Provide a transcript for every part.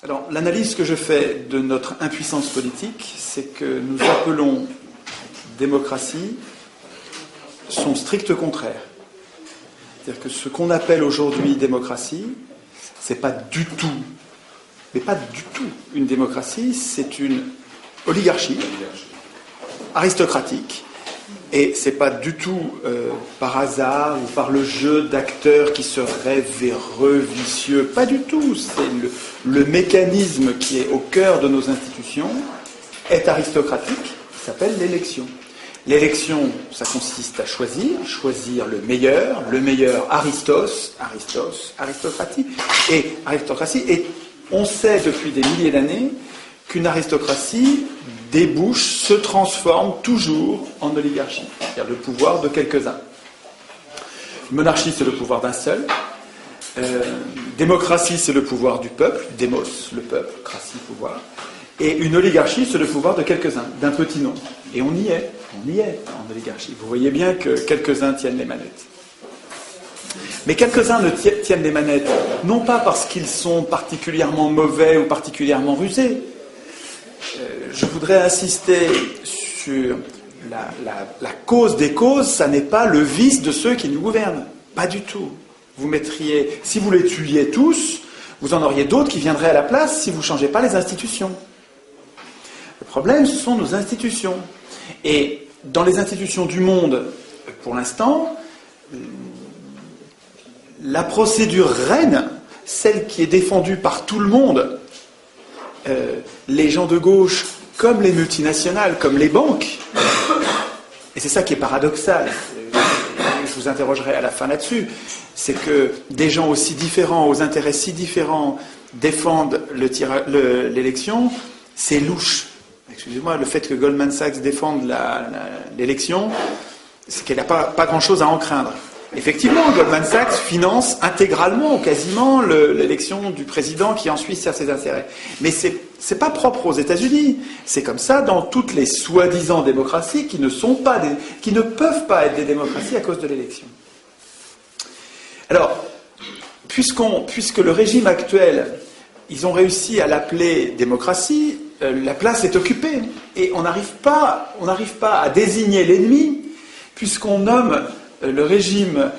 Alors, l'analyse que je fais de notre impuissance politique, c'est que nous appelons démocratie son strict contraire. C'est-à-dire que ce qu'on appelle aujourd'hui démocratie, c'est pas du tout, mais pas du tout une démocratie, c'est une oligarchie aristocratique. Et c'est pas du tout par hasard ou par le jeu d'acteurs qui seraient véreux, vicieux. Pas du tout. C'est le mécanisme qui est au cœur de nos institutions est aristocratique, ça s'appelle l'élection. L'élection, ça consiste à choisir le meilleur aristocratie. Et on sait depuis des milliers d'années qu'une aristocratie débouche, se transforme toujours en oligarchie, c'est-à-dire le pouvoir de quelques-uns. Une monarchie, c'est le pouvoir d'un seul. Démocratie, c'est le pouvoir du peuple. Démos, le peuple. Cratie, pouvoir. Et une oligarchie, c'est le pouvoir de quelques-uns, d'un petit nombre. Et on y est en oligarchie. Vous voyez bien que quelques-uns tiennent les manettes. Mais quelques-uns ne tiennent les manettes, non pas parce qu'ils sont particulièrement mauvais ou particulièrement rusés. Je voudrais insister sur la cause des causes, ça n'est pas le vice de ceux qui nous gouvernent. Pas du tout. Vous mettriez, si vous les tuiez tous, vous en auriez d'autres qui viendraient à la place si vous ne changez pas les institutions. Le problème, ce sont nos institutions. Et dans les institutions du monde, pour l'instant, la procédure reine, celle qui est défendue par tout le monde, les gens de gauche, comme les multinationales, comme les banques, et c'est ça qui est paradoxal, je vous interrogerai à la fin là-dessus, c'est que des gens aussi différents, aux intérêts si différents, défendent l'élection, c'est louche. Excusez-moi, le fait que Goldman Sachs défende l'élection, c'est qu'elle n'a pas grand-chose à en craindre. Effectivement, Goldman Sachs finance intégralement, quasiment, l'élection du président qui ensuite sert ses intérêts. Mais c'est pas propre aux États-Unis. C'est comme ça dans toutes les soi-disant démocraties qui ne peuvent pas être des démocraties à cause de l'élection. Alors, puisque le régime actuel, ils ont réussi à l'appeler démocratie, la place est occupée. Et on n'arrive pas à désigner l'ennemi, puisqu'on nomme le régime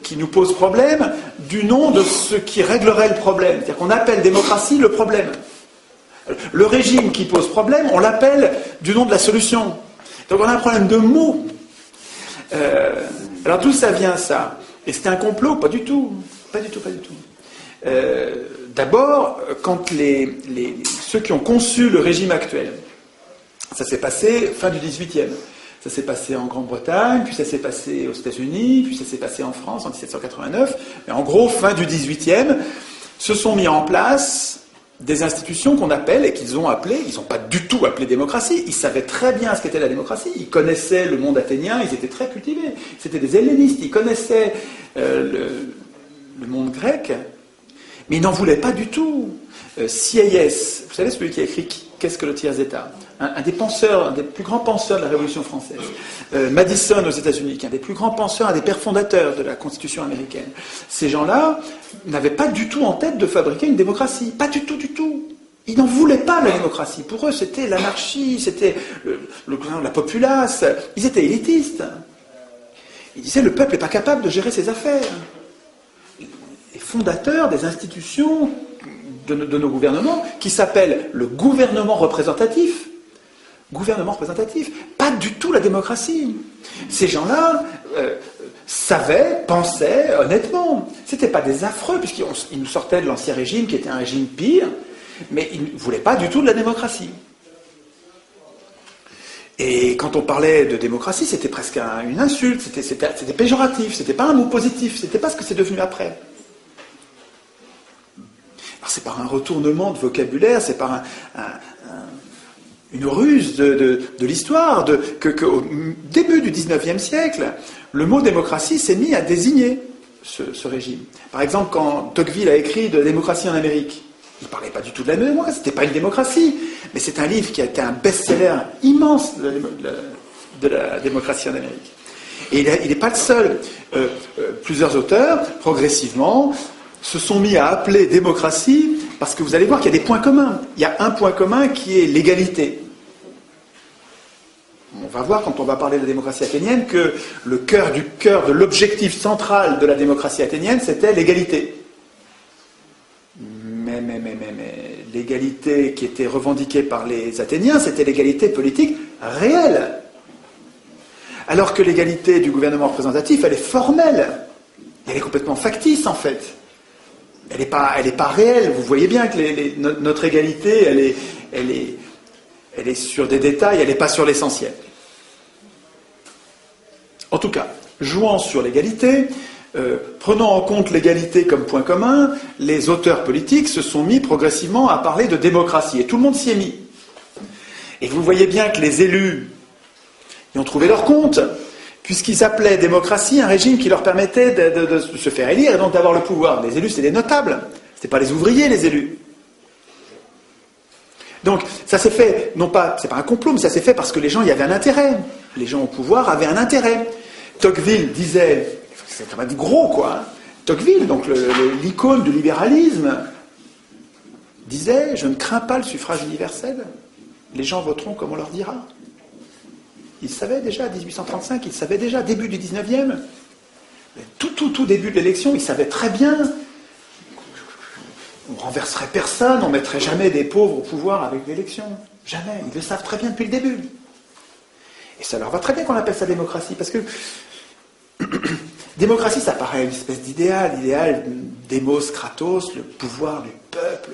qui nous pose problème du nom de ce qui réglerait le problème. C'est-à-dire qu'on appelle démocratie le problème. Le régime qui pose problème, on l'appelle du nom de la solution. Donc on a un problème de mots. Alors d'où ça vient ça? Et c'était un complot? Pas du tout. Pas du tout. D'abord, quand ceux qui ont conçu le régime actuel, ça s'est passé fin du XVIIIe. Ça s'est passé en Grande-Bretagne, puis ça s'est passé aux États-Unis, puis ça s'est passé en France en 1789. Mais en gros, fin du XVIIIe, se sont mis en place des institutions qu'on appelle, et qu'ils ont appelées, ils n'ont pas du tout appelé démocratie, ils savaient très bien ce qu'était la démocratie, ils connaissaient le monde athénien, ils étaient très cultivés, c'était des hellénistes, ils connaissaient le monde grec, mais ils n'en voulaient pas du tout. Sieyès, vous savez, celui qui a écrit Qu'est-ce que le tiers-État? Un des plus grands penseurs de la Révolution française. Madison aux États-Unis, qui est un des plus grands penseurs, un des pères fondateurs de la Constitution américaine. Ces gens-là n'avaient pas du tout en tête de fabriquer une démocratie. Pas du tout. Ils n'en voulaient pas, la démocratie. Pour eux, c'était l'anarchie, c'était la populace. Ils étaient élitistes. Ils disaient, le peuple n'est pas capable de gérer ses affaires. Les fondateurs des institutions de nos gouvernements, qui s'appelle le gouvernement représentatif. Gouvernement représentatif, pas du tout la démocratie. Ces gens-là pensaient honnêtement. C'était pas des affreux, puisqu'ils nous sortaient de l'Ancien Régime, qui était un régime pire, mais ils ne voulaient pas du tout de la démocratie. Et quand on parlait de démocratie, c'était presque une insulte, c'était péjoratif, c'était pas un mot positif, c'était pas ce que c'est devenu après. Alors c'est par un retournement de vocabulaire, c'est par une ruse de l'histoire, qu'au début du XIXe siècle, le mot démocratie s'est mis à désigner ce régime. Par exemple, quand Tocqueville a écrit de la démocratie en Amérique, il ne parlait pas du tout de la démocratie, c'était pas une démocratie, mais c'est un livre qui a été un best-seller immense de la démocratie en Amérique. Et il n'est pas le seul. Plusieurs auteurs, progressivement, se sont mis à appeler démocratie parce que vous allez voir qu'il y a des points communs. Il y a un point commun qui est l'égalité. On va voir, quand on va parler de la démocratie athénienne, que le cœur de l'objectif central de la démocratie athénienne, c'était l'égalité. Mais l'égalité qui était revendiquée par les Athéniens, c'était l'égalité politique réelle. Alors que l'égalité du gouvernement représentatif, elle est formelle. Elle est complètement factice, en fait. Elle n'est pas réelle. Vous voyez bien que notre égalité, elle est sur des détails, elle n'est pas sur l'essentiel. En tout cas, jouant sur l'égalité, prenant en compte l'égalité comme point commun, les auteurs politiques se sont mis progressivement à parler de démocratie, et tout le monde s'y est mis. Et vous voyez bien que les élus y ont trouvé leur compte, puisqu'ils appelaient démocratie un régime qui leur permettait de se faire élire et donc d'avoir le pouvoir. Les élus, c'est des notables, c'était pas les ouvriers, les élus. Donc, ça s'est fait, non pas, c'est pas un complot, mais ça s'est fait parce que les gens y avaient un intérêt. Les gens au pouvoir avaient un intérêt. Tocqueville disait, c'est quand même gros, quoi. Hein. Tocqueville, donc l'icône du libéralisme, disait, je ne crains pas le suffrage universel. Les gens voteront comme on leur dira. Il savait déjà, 1835, il savait déjà, début du 19e, tout début de l'élection, il savait très bien. On ne renverserait personne, on ne mettrait jamais des pauvres au pouvoir avec l'élection. Jamais. Ils le savent très bien depuis le début. Et ça leur va très bien qu'on appelle ça démocratie, parce que démocratie, ça paraît une espèce l'idéal démos, kratos, le pouvoir du peuple.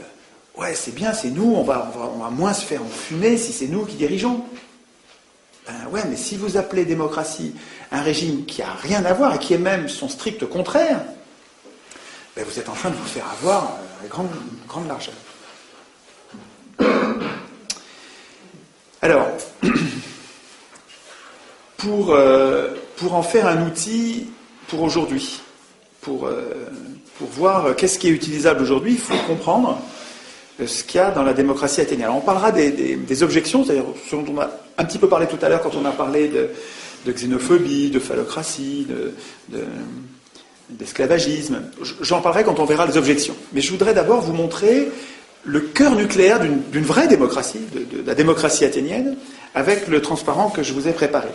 Ouais, c'est bien, c'est nous, on va moins se faire enfumer si c'est nous qui dirigeons. Ben ouais, mais si vous appelez démocratie un régime qui n'a rien à voir et qui est même son strict contraire, ben vous êtes en train de vous faire avoir avec grande largeur. Alors, pour en faire un outil pour aujourd'hui, pour voir qu'est-ce qui est utilisable aujourd'hui, il faut comprendre ce qu'il y a dans la démocratie athénienne. Alors on parlera des objections, c'est-à-dire ce dont on a un petit peu parlé tout à l'heure quand on a parlé de xénophobie, de phallocratie, d'esclavagisme. J'en parlerai quand on verra les objections. Mais je voudrais d'abord vous montrer le cœur nucléaire d'une vraie démocratie, de la démocratie athénienne, avec le transparent que je vous ai préparé.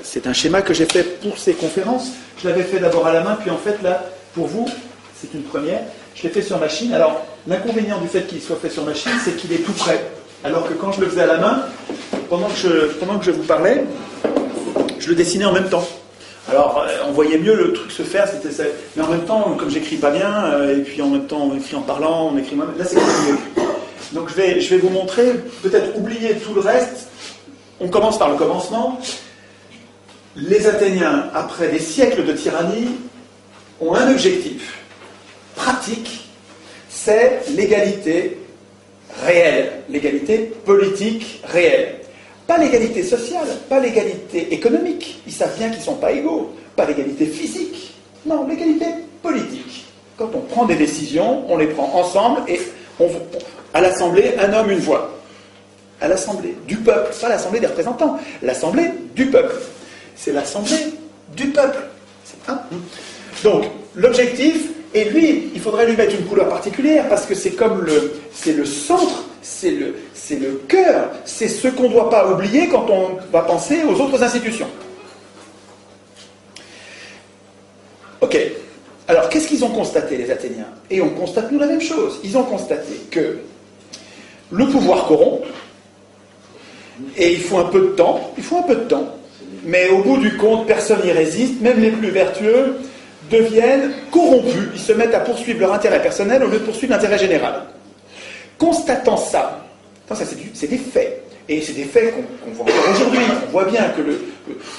C'est un schéma que j'ai fait pour ces conférences. Je l'avais fait d'abord à la main, puis en fait là, pour vous, c'est une première. Je l'ai fait sur machine. Alors, l'inconvénient du fait qu'il soit fait sur machine, c'est qu'il est tout prêt. Alors que quand je le faisais à la main, pendant que je vous parlais, je le dessinais en même temps. Alors, on voyait mieux le truc se faire, c'était ça. Mais en même temps, comme j'écris pas bien, et puis en même temps, on écrit en parlant, on écrit moi-même. Là, c'est mieux. Donc, je vais vous montrer, peut-être oublier tout le reste. On commence par le commencement. Les Athéniens, après des siècles de tyrannie, ont un objectif pratique, c'est l'égalité réelle, l'égalité politique réelle. Pas l'égalité sociale, pas l'égalité économique, ils savent bien qu'ils ne sont pas égaux, pas l'égalité physique, non, l'égalité politique. Quand on prend des décisions, on les prend ensemble et à l'Assemblée, un homme, une voix. À l'Assemblée du peuple, pas l'Assemblée des représentants, l'Assemblée du peuple. C'est l'Assemblée du peuple. Donc, l'objectif, et lui, il faudrait lui mettre une couleur particulière, parce que c'est le centre, c'est le cœur, c'est ce qu'on ne doit pas oublier quand on va penser aux autres institutions. Ok. Alors, qu'est-ce qu'ils ont constaté, les Athéniens? Et on constate, nous, la même chose. Ils ont constaté que le pouvoir corrompt, et il faut un peu de temps, mais au bout du compte, personne n'y résiste, même les plus vertueux deviennent corrompus, ils se mettent à poursuivre leur intérêt personnel au lieu de poursuivre l'intérêt général. Constatant ça c'est des faits, et c'est des faits qu'on voit encore aujourd'hui, on voit bien que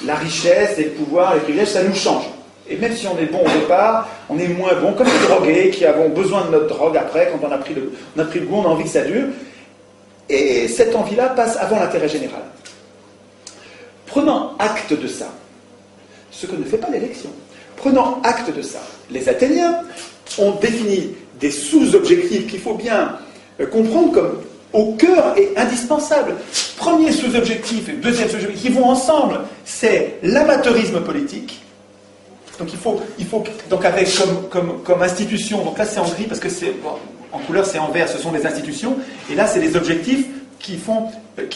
la richesse et le pouvoir, les privilèges, ça nous change. Et même si on est bon au départ, on est moins bon, comme les drogués qui avons besoin de notre drogue après, quand on a pris le goût, on a envie que ça dure, et cette envie-là passe avant l'intérêt général. Prenant acte de ça, ce que ne fait pas l'élection, prenant acte de ça, les Athéniens ont défini des sous-objectifs qu'il faut bien comprendre comme au cœur et indispensables. Premier sous-objectif et deuxième sous-objectif qui vont ensemble, c'est l'amateurisme politique. Donc il faut donc avec comme institution, donc là c'est en gris parce que c'est bon, En couleur, c'est en vert, ce sont des institutions. Et là, c'est des objectifs qui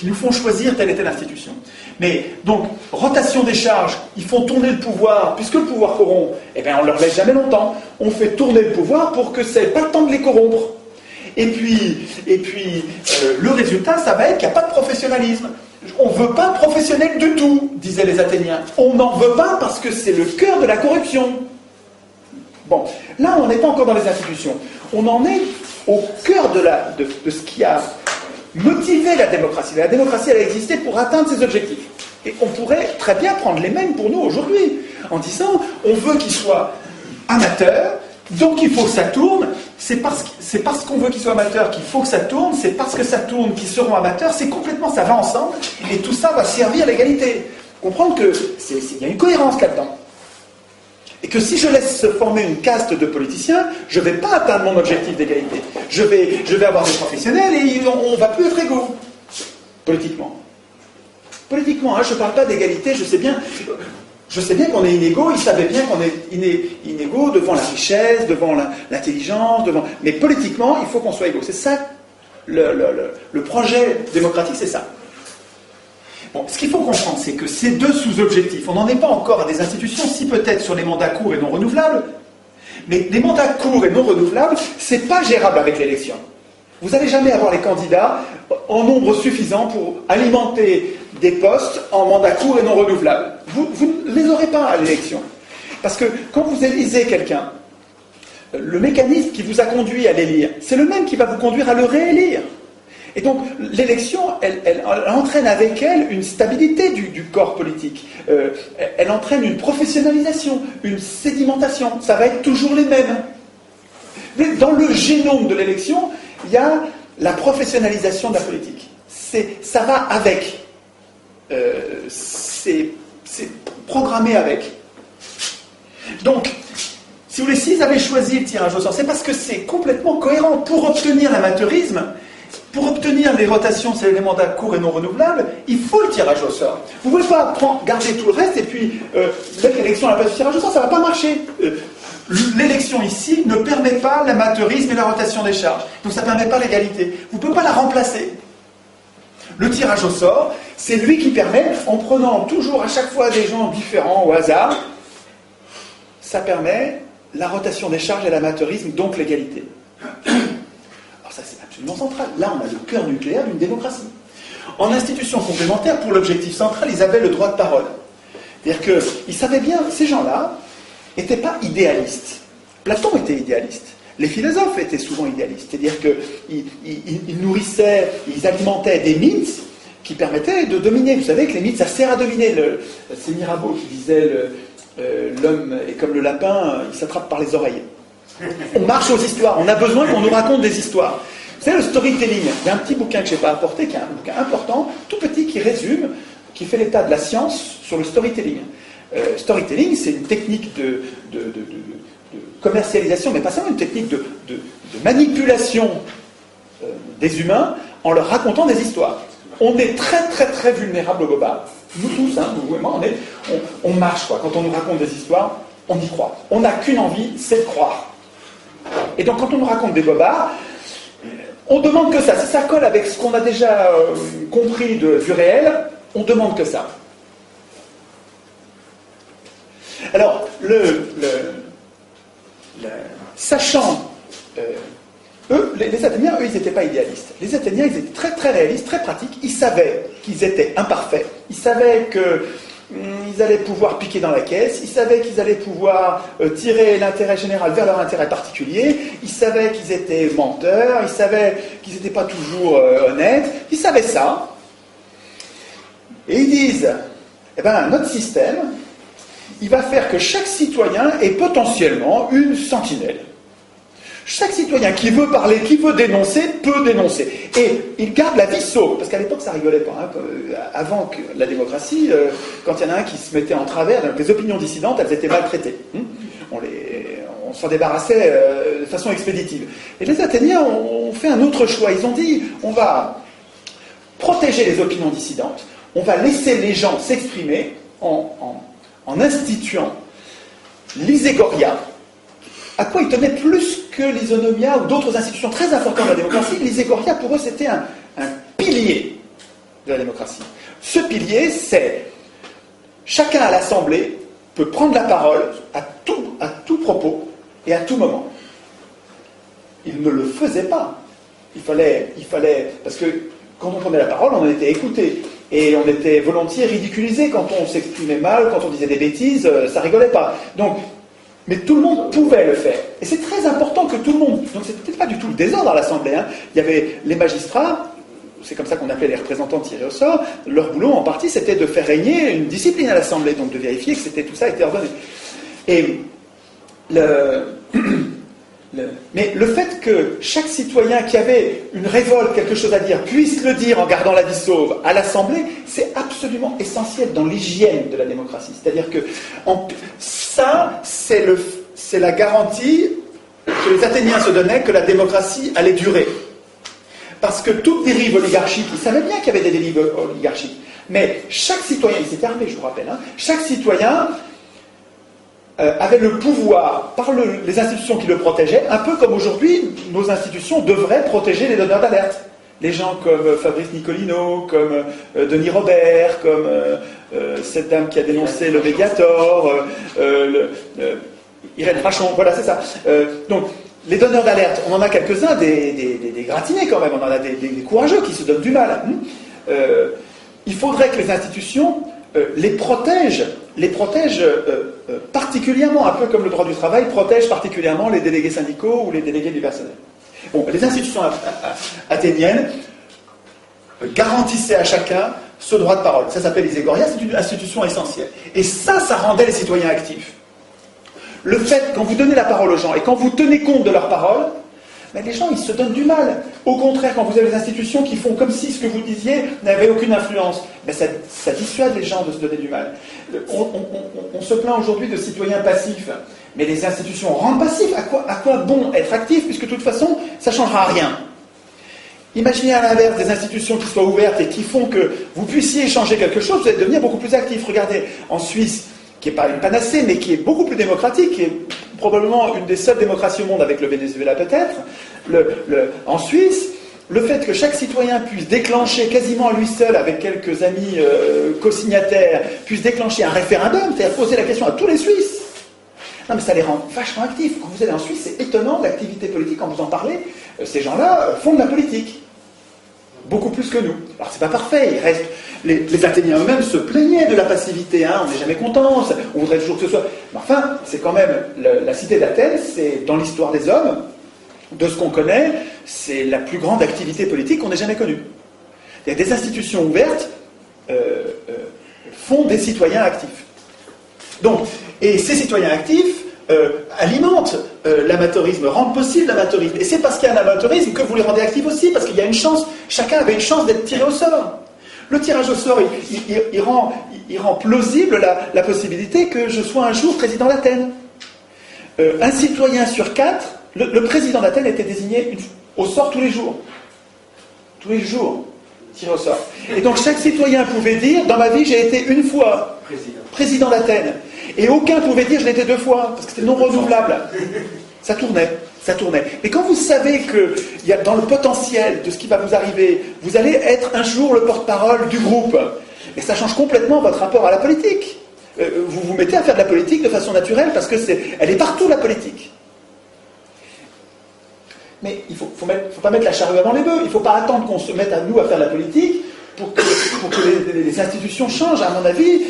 nous font choisir telle et telle institution. Mais donc, rotation des charges, ils font tourner le pouvoir, puisque le pouvoir corrompt, eh bien on ne leur laisse jamais longtemps. On fait tourner le pouvoir pour que ça n'ait pas le temps de les corrompre. Et puis le résultat, ça va être qu'il n'y a pas de professionnalisme. On ne veut pas de professionnel du tout, disaient les Athéniens. On n'en veut pas parce que c'est le cœur de la corruption. Bon, là, on n'est pas encore dans les institutions. On en est au cœur de ce qui a motivé la démocratie. La démocratie, elle a existé pour atteindre ses objectifs. Et on pourrait très bien prendre les mêmes pour nous aujourd'hui, en disant, on veut qu'ils soient amateurs, donc il faut que ça tourne. C'est parce qu'on veut qu'ils soient amateurs qu'il faut que ça tourne. C'est parce que ça tourne qu'ils seront amateurs. C'est complètement, ça va ensemble. Et tout ça va servir l'égalité. Comprendre qu'il y a une cohérence là-dedans. Et que si je laisse se former une caste de politiciens, je ne vais pas atteindre mon objectif d'égalité. Je vais avoir des professionnels et on ne va plus être égaux. Politiquement. Politiquement, hein, je ne parle pas d'égalité, je sais bien qu'on est inégaux, ils savaient bien qu'on est inégaux devant la richesse, devant l'intelligence, mais politiquement, il faut qu'on soit égaux. C'est ça, le projet démocratique, c'est ça. Bon, ce qu'il faut comprendre, c'est que ces deux sous-objectifs, on n'en est pas encore à des institutions, si peut-être sur les mandats courts et non renouvelables, mais les mandats courts et non renouvelables, c'est pas gérable avec l'élection. Vous n'allez jamais avoir les candidats en nombre suffisant pour alimenter des postes en mandats courts et non renouvelables. Vous ne les aurez pas à l'élection. Parce que quand vous élisez quelqu'un, le mécanisme qui vous a conduit à l'élire, c'est le même qui va vous conduire à le réélire. Et donc, l'élection, elle entraîne avec elle une stabilité du corps politique. Elle entraîne une professionnalisation, une sédimentation. Ça va être toujours les mêmes. Mais dans le génome de l'élection, il y a la professionnalisation de la politique. Ça va avec. C'est programmé avec. Donc, si vous voulez, s'ils avaient choisi le tirage au sort, c'est parce que c'est complètement cohérent. Pour obtenir l'amateurisme, pour obtenir les rotations, c'est les mandats courts et non renouvelables, il faut le tirage au sort. Vous ne pouvez pas garder tout le reste et puis mettre l'élection à la place du tirage au sort, ça ne va pas marcher. L'élection ici ne permet pas l'amateurisme et la rotation des charges. Donc ça ne permet pas l'égalité. Vous ne pouvez pas la remplacer. Le tirage au sort, c'est lui qui permet, en prenant toujours à chaque fois des gens différents au hasard, ça permet la rotation des charges et l'amateurisme, donc l'égalité. Alors ça c'est absolument central. Là on a le cœur nucléaire d'une démocratie. En institution complémentaire, pour l'objectif central, ils avaient le droit de parole. C'est-à-dire qu'ils savaient bien, ces gens-là n'étaient pas idéalistes. Platon était idéaliste. Les philosophes étaient souvent idéalistes. C'est-à-dire qu'ils nourrissaient, ils alimentaient des mythes qui permettaient de dominer. Vous savez que les mythes, ça sert à dominer. C'est Mirabeau qui disait l'homme est comme le lapin, il s'attrape par les oreilles. On marche aux histoires, on a besoin qu'on nous raconte des histoires. Vous savez, le storytelling, il y a un petit bouquin que je n'ai pas apporté, qui est un bouquin important, tout petit, qui résume, qui fait l'état de la science sur le storytelling. Storytelling, c'est une technique de commercialisation, mais pas seulement une technique de manipulation des humains en leur racontant des histoires. On est très très très vulnérable au bobard. Nous tous, hein, vous et moi, on marche quoi. Quand on nous raconte des histoires, on y croit. On n'a qu'une envie, c'est de croire. Et donc quand on nous raconte des bobards, on demande que ça. Si ça colle avec ce qu'on a déjà compris du réel, on demande que ça. Alors, sachant, les Athéniens, eux, ils n'étaient pas idéalistes. Les Athéniens, ils étaient très très réalistes, très pratiques. Ils savaient qu'ils étaient imparfaits. Ils savaient qu'ils allaient pouvoir piquer dans la caisse. Ils savaient qu'ils allaient pouvoir tirer l'intérêt général vers leur intérêt particulier. Ils savaient qu'ils étaient menteurs. Ils savaient qu'ils n'étaient pas toujours honnêtes. Ils savaient ça. Et ils disent, eh ben, notre système, il va faire que chaque citoyen est potentiellement une sentinelle. Chaque citoyen qui veut parler, qui veut dénoncer, peut dénoncer. Et il garde la vie sauve, parce qu'à l'époque, ça rigolait pas. Hein. Avant que la démocratie, quand il y en a un qui se mettait en travers, donc les opinions dissidentes, elles étaient maltraitées. On s'en débarrassait de façon expéditive. Et les Athéniens ont fait un autre choix. Ils ont dit, on va protéger les opinions dissidentes, on va laisser les gens s'exprimer en instituant l'iségoria, à quoi ils tenaient plus que l'Isonomia ou d'autres institutions très importantes de la démocratie, l'Isegoria, pour eux, c'était un pilier de la démocratie. Ce pilier, c'est chacun à l'Assemblée peut prendre la parole à tout propos et à tout moment. Il ne le faisait pas. Il fallait, parce que quand on prenait la parole, on était écouté. Et on était volontiers ridiculisé quand on s'exprimait mal, quand on disait des bêtises, ça rigolait pas. Donc, mais tout le monde pouvait le faire. Et c'est très important que tout le monde... Donc c'est peut-être pas du tout le désordre à l'Assemblée. Hein. Il y avait les magistrats, c'est comme ça qu'on appelait les représentants tirés au sort, leur boulot en partie c'était de faire régner une discipline à l'Assemblée, donc de vérifier que tout ça était ordonné. Et mais le fait que chaque citoyen qui avait une révolte, quelque chose à dire, puisse le dire en gardant la vie sauve à l'Assemblée, c'est absolument essentiel dans l'hygiène de la démocratie. C'est-à-dire que ça, c'est la garantie que les Athéniens se donnaient que la démocratie allait durer. Parce que toute dérive oligarchique, ils savaient bien qu'il y avait des dérives oligarchiques, mais chaque citoyen, il s'était armé, je vous rappelle, hein, chaque citoyen avait le pouvoir, par les institutions qui le protégeaient, un peu comme aujourd'hui, nos institutions devraient protéger les donneurs d'alerte. Les gens comme Fabrice Nicolino, comme Denis Robert, comme cette dame qui a dénoncé le Mediator, Irène Frachon, voilà, c'est ça. Donc, les donneurs d'alerte, on en a quelques-uns, des gratinés quand même, on en a des courageux qui se donnent du mal. Il faudrait que les institutions les protègent particulièrement, un peu comme le droit du travail, protège particulièrement les délégués syndicaux ou les délégués du personnel. Bon, les institutions athéniennes garantissaient à chacun ce droit de parole. Ça s'appelle l'Isegoria, c'est une institution essentielle. Et ça rendait les citoyens actifs. Le fait, quand vous donnez la parole aux gens et quand vous tenez compte de leurs paroles, mais les gens, ils se donnent du mal. Au contraire, quand vous avez des institutions qui font comme si ce que vous disiez n'avait aucune influence, mais ça dissuade les gens de se donner du mal. On se plaint aujourd'hui de citoyens passifs, mais les institutions rendent passifs. À quoi bon être actif, puisque de toute façon, ça ne changera rien. Imaginez à l'inverse des institutions qui soient ouvertes et qui font que vous puissiez changer quelque chose, vous allez devenir beaucoup plus actif. Regardez, en Suisse, qui n'est pas une panacée, mais qui est beaucoup plus démocratique, qui est probablement une des seules démocraties au monde avec le Venezuela peut-être, en Suisse, le fait que chaque citoyen puisse déclencher quasiment à lui seul, avec quelques amis co-signataires, puisse déclencher un référendum, c'est-à-dire poser la question à tous les Suisses. Non mais ça les rend vachement actifs. Quand vous allez en Suisse, c'est étonnant l'activité politique, quand vous en parlez, ces gens-là font de la politique. Beaucoup plus que nous. Alors c'est pas parfait, il reste... Les Athéniens eux-mêmes se plaignaient de la passivité, hein, on n'est jamais content, on voudrait toujours que ce soit... Mais enfin, c'est quand même... La cité d'Athènes, c'est dans l'histoire des hommes, de ce qu'on connaît, c'est la plus grande activité politique qu'on ait jamais connue. Il y a des institutions ouvertes font des citoyens actifs. Donc, et ces citoyens actifs alimentent l'amateurisme, rendent possible l'amateurisme. Et c'est parce qu'il y a un amateurisme que vous les rendez actifs aussi, parce qu'il y a une chance, chacun avait une chance d'être tiré au sort. Le tirage au sort, il rend plausible la possibilité que je sois un jour président d'Athènes. Un citoyen sur 4, le président d'Athènes était désigné au sort tous les jours. Tous les jours, tiré au sort. Et donc chaque citoyen pouvait dire, dans ma vie j'ai été une fois président d'Athènes. Et aucun pouvait dire je l'ai été 2 fois, parce que c'était non renouvelable. Ça tournait. Mais quand vous savez que dans le potentiel de ce qui va vous arriver, vous allez être un jour le porte-parole du groupe, et ça change complètement votre rapport à la politique. Vous vous mettez à faire de la politique de façon naturelle, parce que elle est partout la politique. Mais il faut pas mettre la charrue avant les bœufs. Il ne faut pas attendre qu'on se mette à nous à faire de la politique pour que les institutions changent. À mon avis,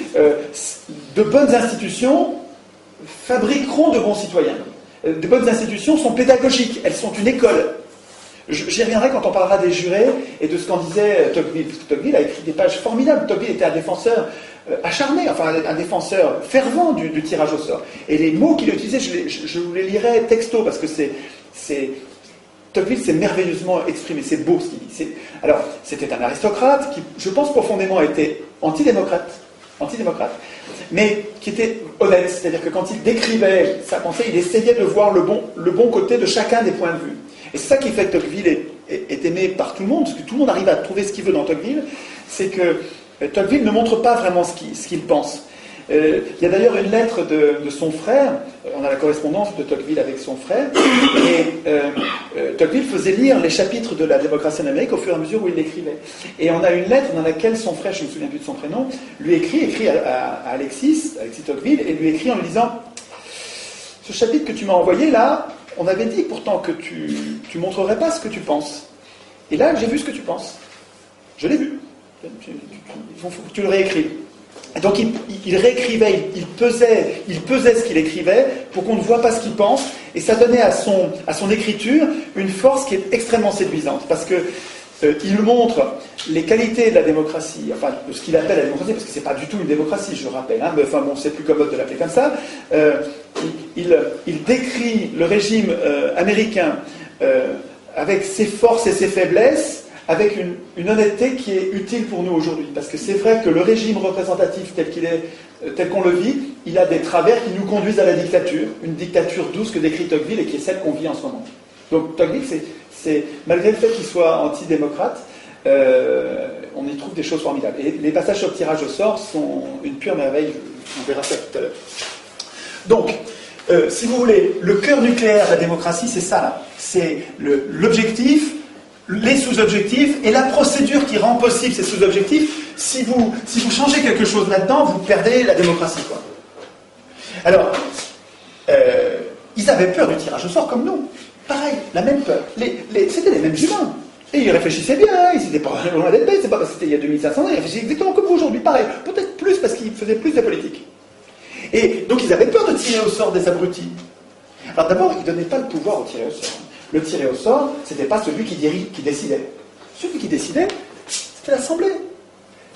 de bonnes institutions fabriqueront de bons citoyens. De bonnes institutions sont pédagogiques, elles sont une école. J'y reviendrai quand on parlera des jurés et de ce qu'en disait Tocqueville, parce que Tocqueville a écrit des pages formidables. Tocqueville était un défenseur acharné, enfin un défenseur fervent du tirage au sort. Et les mots qu'il utilisait, je vous les lirai texto, parce que Tocqueville s'est merveilleusement exprimé, c'est beau ce qu'il dit. Alors, c'était un aristocrate qui, je pense profondément, était antidémocrate, mais qui était honnête, c'est-à-dire que quand il décrivait sa pensée, il essayait de voir le bon côté de chacun des points de vue. Et c'est ça qui fait que Tocqueville est aimé par tout le monde, parce que tout le monde arrive à trouver ce qu'il veut dans Tocqueville, c'est que Tocqueville ne montre pas vraiment ce qu'il pense. Il y a d'ailleurs une lettre de son frère, on a la correspondance de Tocqueville avec son frère, et Tocqueville faisait lire les chapitres de la démocratie en Amérique au fur et à mesure où il l'écrivait. Et on a une lettre dans laquelle son frère, je ne me souviens plus de son prénom, lui écrit à Alexis Tocqueville, et lui écrit en lui disant « Ce chapitre que tu m'as envoyé là, on avait dit pourtant que tu montrerais pas ce que tu penses. Et là, j'ai vu ce que tu penses. Je l'ai vu. Il faut que tu le réécrives. » Et donc il réécrivait, il pesait ce qu'il écrivait pour qu'on ne voit pas ce qu'il pense, et ça donnait à son écriture une force qui est extrêmement séduisante, parce que il montre les qualités de la démocratie, enfin ce qu'il appelle la démocratie, parce que c'est pas du tout une démocratie, je rappelle, hein, mais enfin bon, c'est plus commode de l'appeler comme ça. Il décrit le régime américain avec ses forces et ses faiblesses, avec une honnêteté qui est utile pour nous aujourd'hui. Parce que c'est vrai que le régime représentatif tel qu'on le vit, il a des travers qui nous conduisent à la dictature, une dictature douce que décrit Tocqueville et qui est celle qu'on vit en ce moment. Donc Tocqueville, c'est malgré le fait qu'il soit antidémocrate, on y trouve des choses formidables. Et les passages sur le tirage au sort sont une pure merveille, on verra ça tout à l'heure. Donc, si vous voulez, le cœur nucléaire de la démocratie, c'est ça là. C'est l'objectif, les sous-objectifs et la procédure qui rend possible ces sous-objectifs. Si vous changez quelque chose là-dedans, vous perdez la démocratie, quoi. Alors, ils avaient peur du tirage au sort comme nous. Pareil, la même peur. C'était les mêmes humains. Et ils réfléchissaient bien, ils n'étaient pas loin d'être bêtes, c'est pas parce que c'était il y a 2500 ans, ils réfléchissaient exactement comme vous aujourd'hui, pareil. Peut-être plus parce qu'ils faisaient plus de politique. Et donc ils avaient peur de tirer au sort des abrutis. Alors d'abord, ils ne donnaient pas le pouvoir au tiré au sort. Le tiré au sort, c'était pas celui qui décidait. Celui qui décidait, c'était l'Assemblée.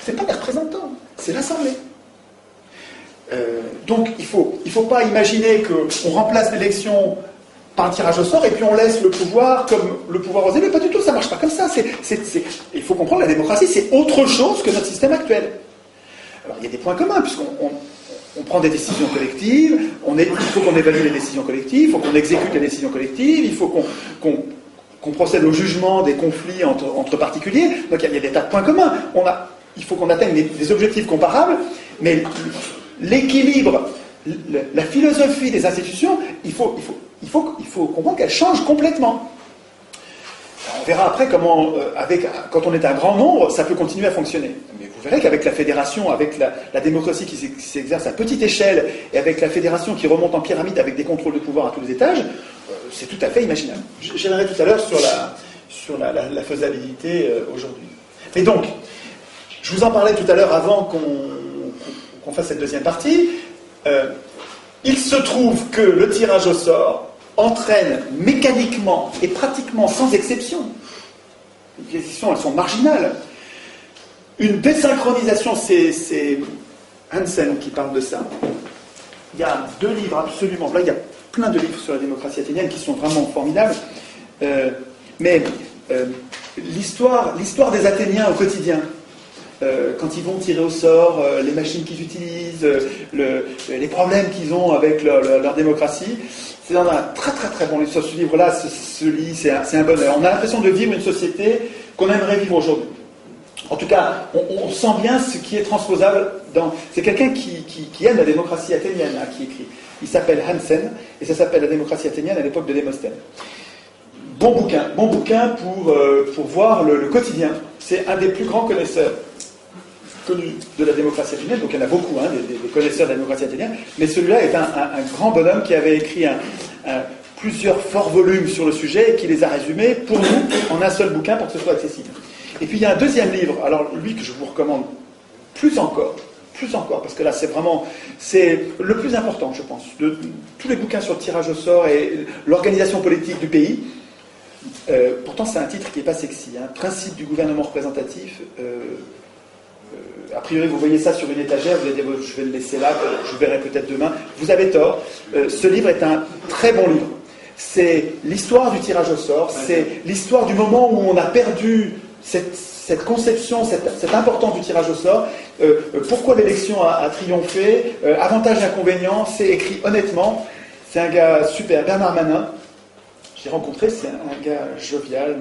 C'est pas les représentants, c'est l'Assemblée. Donc il faut pas imaginer qu'on remplace l'élection par un tirage au sort et puis on laisse le pouvoir comme le pouvoir aux élus. Pas du tout, ça marche pas comme ça. Il faut comprendre, la démocratie, c'est autre chose que notre système actuel. Alors il y a des points communs, puisqu'on prend des décisions collectives, il faut qu'on évalue les décisions collectives, il faut qu'on exécute les décisions collectives, il faut qu'on procède au jugement des conflits entre particuliers. Donc il y a des tas de points communs. Il faut qu'on atteigne des objectifs comparables, mais l'équilibre, la philosophie des institutions, il faut comprendre qu'elle change complètement. On verra après comment, quand on est un grand nombre, ça peut continuer à fonctionner. Mais vous verrez qu'avec la fédération, avec la démocratie qui s'exerce à petite échelle, et avec la fédération qui remonte en pyramide avec des contrôles de pouvoir à tous les étages, c'est tout à fait imaginable. J'y reviendrai tout à l'heure sur la faisabilité aujourd'hui. Mais donc, je vous en parlais tout à l'heure avant qu'on fasse cette deuxième partie. Il se trouve que le tirage au sort entraîne mécaniquement et pratiquement sans exception, les exceptions elles sont marginales, une désynchronisation, c'est Hansen qui parle de ça. Il y a 2 livres absolument, là il y a plein de livres sur la démocratie athénienne qui sont vraiment formidables, mais l'histoire des Athéniens au quotidien, quand ils vont tirer au sort, les machines qu'ils utilisent, les problèmes qu'ils ont avec leur démocratie, c'est dans un très très très bon livre. Ce livre-là se lit, c'est un bonheur. On a l'impression de vivre une société qu'on aimerait vivre aujourd'hui. En tout cas, on sent bien ce qui est transposable dans... C'est quelqu'un qui aime la démocratie athénienne, hein, qui écrit. Il s'appelle Hansen, et ça s'appelle La démocratie athénienne à l'époque de Démosthène. Bon bouquin pour voir le quotidien. C'est un des plus grands connaisseurs connus de la démocratie athénienne, donc il y en a beaucoup, hein, des connaisseurs de la démocratie athénienne, mais celui-là est un grand bonhomme qui avait écrit plusieurs forts volumes sur le sujet et qui les a résumés pour nous en un seul bouquin pour que ce soit accessible. Et puis il y a un deuxième livre, alors lui que je vous recommande plus encore, parce que là c'est le plus important, je pense, de tous les bouquins sur le tirage au sort et l'organisation politique du pays. Pourtant c'est un titre qui n'est pas sexy, hein. Principe du gouvernement représentatif. A priori, vous voyez ça sur une étagère, vous allez dire, je vais le laisser là, je verrai peut-être demain. Vous avez tort. Ce livre est un très bon livre. C'est l'histoire du tirage au sort, c'est l'histoire du moment où on a perdu cette conception, cette importance du tirage au sort, pourquoi l'élection a triomphé, avantages et inconvénients, c'est écrit honnêtement. C'est un gars super, Bernard Manin. J'ai rencontré, c'est un gars jovial,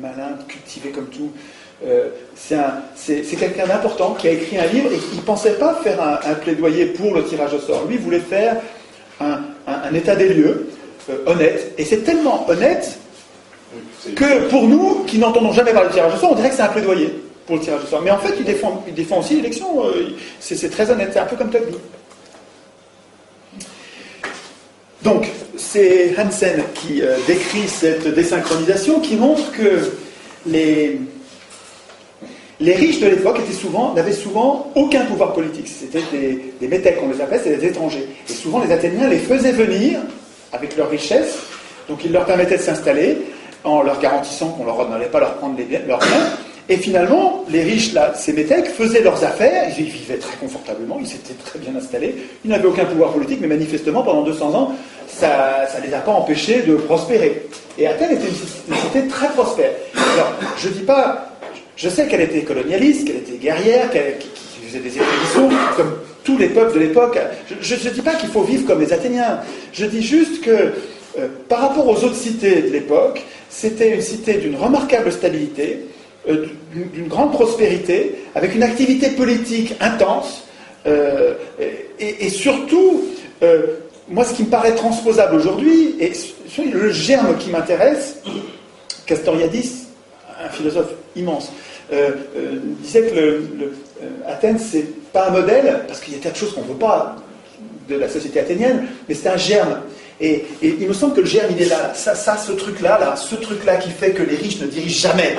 malin, cultivé comme tout. C'est quelqu'un d'important qui a écrit un livre et qui ne pensait pas faire un plaidoyer pour le tirage au sort. Lui voulait faire un état des lieux honnête. Et c'est tellement honnête que pour nous, qui n'entendons jamais parler de tirage au sort, on dirait que c'est un plaidoyer pour le tirage au sort. Mais en fait, il défend aussi l'élection. C'est très honnête. C'est un peu comme Tocqueville. Donc, c'est Hansen qui décrit cette désynchronisation qui montre que les riches de l'époque n'avaient souvent aucun pouvoir politique. C'était des métèques, on les appelle, c'était des étrangers. Et souvent, les Athéniens les faisaient venir avec leur richesse, donc ils leur permettaient de s'installer en leur garantissant qu'on n'allait pas leur prendre leurs biens. Et finalement, les riches, là, ces métèques, faisaient leurs affaires, ils vivaient très confortablement, ils s'étaient très bien installés, ils n'avaient aucun pouvoir politique, mais manifestement, pendant 200 ans, ça ne les a pas empêchés de prospérer. Et Athènes était une cité très prospère. Alors, je sais qu'elle était colonialiste, qu'elle était guerrière, qu'elle faisait des expéditions, comme tous les peuples de l'époque. Je ne dis pas qu'il faut vivre comme les Athéniens, je dis juste que, par rapport aux autres cités de l'époque, c'était une cité d'une remarquable stabilité, d'une grande prospérité, avec une activité politique intense, et surtout, moi ce qui me paraît transposable aujourd'hui, et le germe qui m'intéresse, Castoriadis, un philosophe immense, disait que Athènes c'est pas un modèle, parce qu'il y a tas de choses qu'on ne veut pas de la société athénienne, mais c'est un germe. Et il me semble que le germe il est là, ce truc-là qui fait que les riches ne dirigent jamais.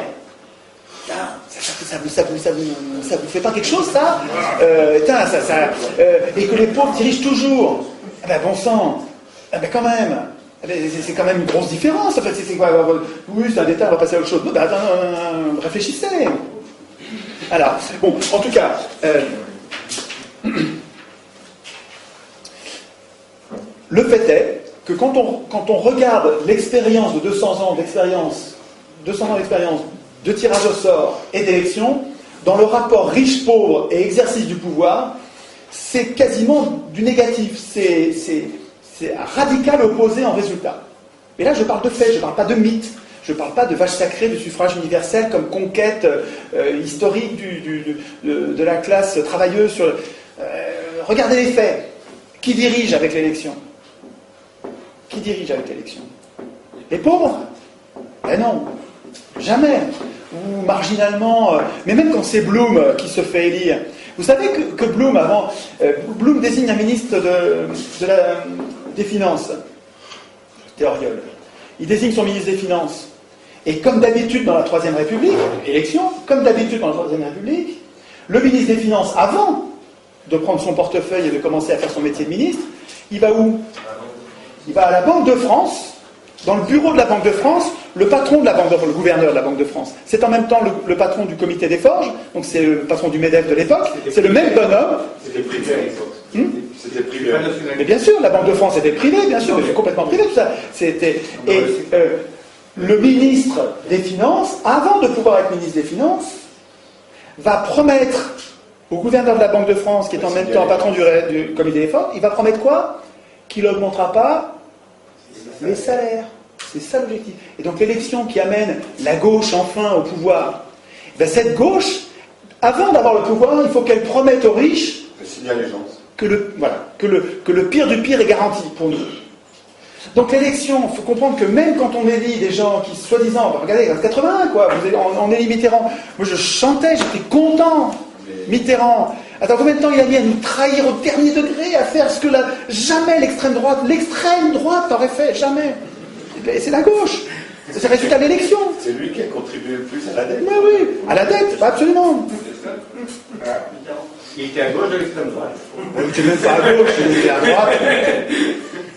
Ça vous fait pas quelque chose, ça, et que les pauvres dirigent toujours. Eh ben, bon sang, eh ben, quand même. Eh ben, c'est quand même une grosse différence. En fait, c'est quoi, oui, c'est un détail, on va passer à autre chose. Non, ben, réfléchissez. Alors, bon, en tout cas, le fait est que quand on regarde l'expérience de 200 ans d'expérience de tirage au sort et d'élection, dans le rapport riche-pauvre et exercice du pouvoir, c'est quasiment du négatif. C'est un radical opposé en résultat. Mais là, je parle de faits, je ne parle pas de mythes, je ne parle pas de vache sacrée du suffrage universel comme conquête historique de la classe travailleuse. Regardez les faits. Qui dirige avec l'élection? Qui dirige avec l'élection? Les pauvres? Ben non. Jamais. Ou marginalement, mais même quand c'est Blum qui se fait élire. Vous savez que Blum, Blum désigne un ministre des Finances, Théoriol. Il désigne son ministre des Finances. Et comme d'habitude dans la Troisième République, élection, comme d'habitude dans la Troisième République, le ministre des Finances, avant de prendre son portefeuille et de commencer à faire son métier de ministre, il va où? Il va à la Banque de France. Dans le bureau de la Banque de France, le patron de la Banque de France, le gouverneur de la Banque de France, c'est en même temps le patron du comité des forges, donc c'est le patron du MEDEF de l'époque, c'est le même bonhomme. C'était privé à l'époque. C'était privé. Mais bien sûr, la Banque de France était privée, bien sûr, mais c'est complètement privé tout ça. Le ministre des Finances, avant de pouvoir être ministre des Finances, va promettre au gouverneur de la Banque de France, qui est en même temps patron du comité des forges, il va promettre quoi? Qu'il n'augmentera pas les salaires. C'est ça l'objectif. Et donc l'élection qui amène la gauche enfin au pouvoir, ben cette gauche, avant d'avoir le pouvoir, il faut qu'elle promette aux riches que le pire du pire est garanti pour nous. Donc l'élection, il faut comprendre que même quand on élit des gens qui, soi-disant, regardez, en 81, quoi, on élit Mitterrand. Moi je chantais, j'étais content. Mitterrand. Attends, combien de temps il a mis à nous trahir au dernier degré, à faire ce que jamais l'extrême droite aurait fait, jamais. Et c'est la gauche. C'est le résultat de l'élection. C'est lui qui a contribué le plus à la dette. Mais oui, à la dette, absolument. Il était à gauche de l'extrême droite. Il n'était même pas à gauche, il était à droite.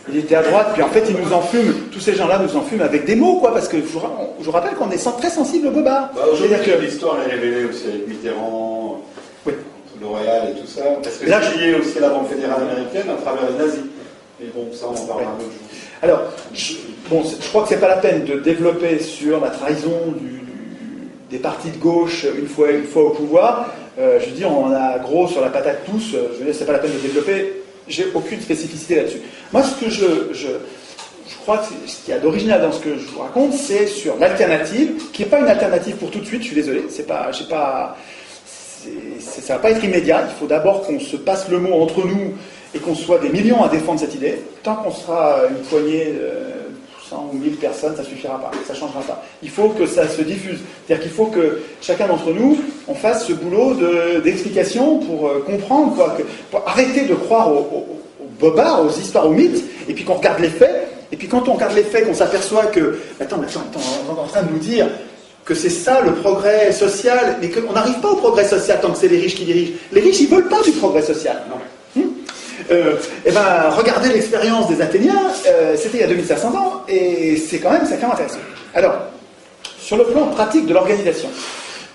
Il était à droite, puis en fait, il nous enfume, tous ces gens-là nous enfument avec des mots, quoi, parce que je vous rappelle qu'on est très sensible au bobard. Aujourd'hui, l'histoire est révélée aussi avec Mitterrand, oui. L'Oréal et tout ça, parce que c'est lié aussi à la Banque fédérale américaine à travers les nazis. Et bon, ça, on en parlera un autre jour. Alors, je crois que c'est pas la peine de développer sur la trahison des partis de gauche une fois au pouvoir. Je dis, on en a gros sur la patate tous. Je veux dire, c'est pas la peine de développer. J'ai aucune spécificité là-dessus. Moi, ce que je crois que ce qu'il y a d'original dans ce que je vous raconte, c'est sur l'alternative, qui n'est pas une alternative pour tout de suite, je suis désolé, ça va pas être immédiat, il faut d'abord qu'on se passe le mot entre nous et qu'on soit des millions à défendre cette idée. Tant qu'on sera une poignée, 100 ou 1000 personnes, ça ne suffira pas, ça ne changera pas. Il faut que ça se diffuse, c'est-à-dire qu'il faut que chacun d'entre nous, on fasse ce boulot d'explication pour comprendre, pour arrêter de croire aux bobards, aux histoires, aux mythes, et puis qu'on regarde les faits, et puis quand on regarde les faits, qu'on s'aperçoit que, attends, on est en train de nous dire que c'est ça le progrès social, mais qu'on n'arrive pas au progrès social tant que c'est les riches qui dirigent. Les riches, ils ne veulent pas du progrès social. Non. Regardez l'expérience des Athéniens, c'était il y a 2500 ans, et c'est quand même intéressant. Alors, sur le plan pratique de l'organisation,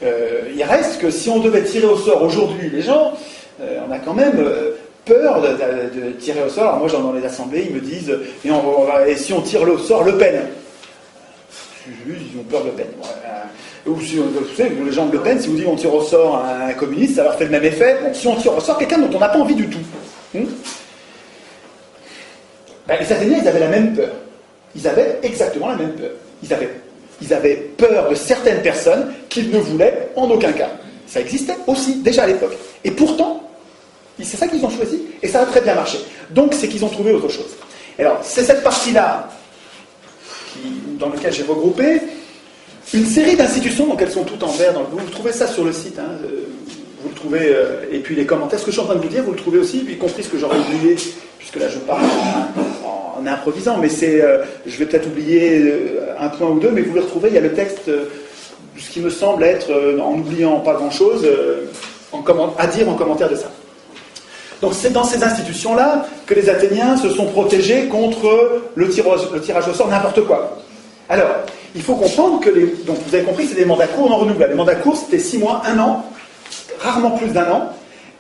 il reste que si on devait tirer au sort aujourd'hui les gens, on a quand même peur de tirer au sort. Alors moi, dans les assemblées, ils me disent, et si on tire au sort Le Pen? Ils ont peur de Le Pen. Ou si, vous savez, les gens de Le Pen, si vous dites on tire au sort un communiste, ça leur fait le même effet. Bon, si on tire au sort quelqu'un dont on n'a pas envie du tout. Les Athéniens, ils avaient la même peur. Ils avaient exactement la même peur. Ils avaient peur de certaines personnes qu'ils ne voulaient en aucun cas. Ça existait aussi, déjà à l'époque. Et pourtant, c'est ça qu'ils ont choisi, et ça a très bien marché. Donc, c'est qu'ils ont trouvé autre chose. Alors, c'est cette partie-là dans laquelle j'ai regroupé une série d'institutions, donc elles sont toutes en vert. Vous trouvez ça sur le site, hein, vous le trouvez, et puis les commentaires, ce que je suis en train de vous dire, vous le trouvez aussi, y compris ce que j'aurais oublié, puisque là je parle en improvisant, mais je vais peut-être oublier un point ou deux, mais vous le retrouvez, il y a le texte, ce qui me semble être, en oubliant pas grand-chose, à dire en commentaire de ça. Donc c'est dans ces institutions-là que les Athéniens se sont protégés contre le tirage au sort, n'importe quoi. Alors, il faut comprendre que donc vous avez compris, c'est des mandats courts non renouvelables. Les mandats courts, c'était 6 mois, 1 an, rarement plus d'1 an,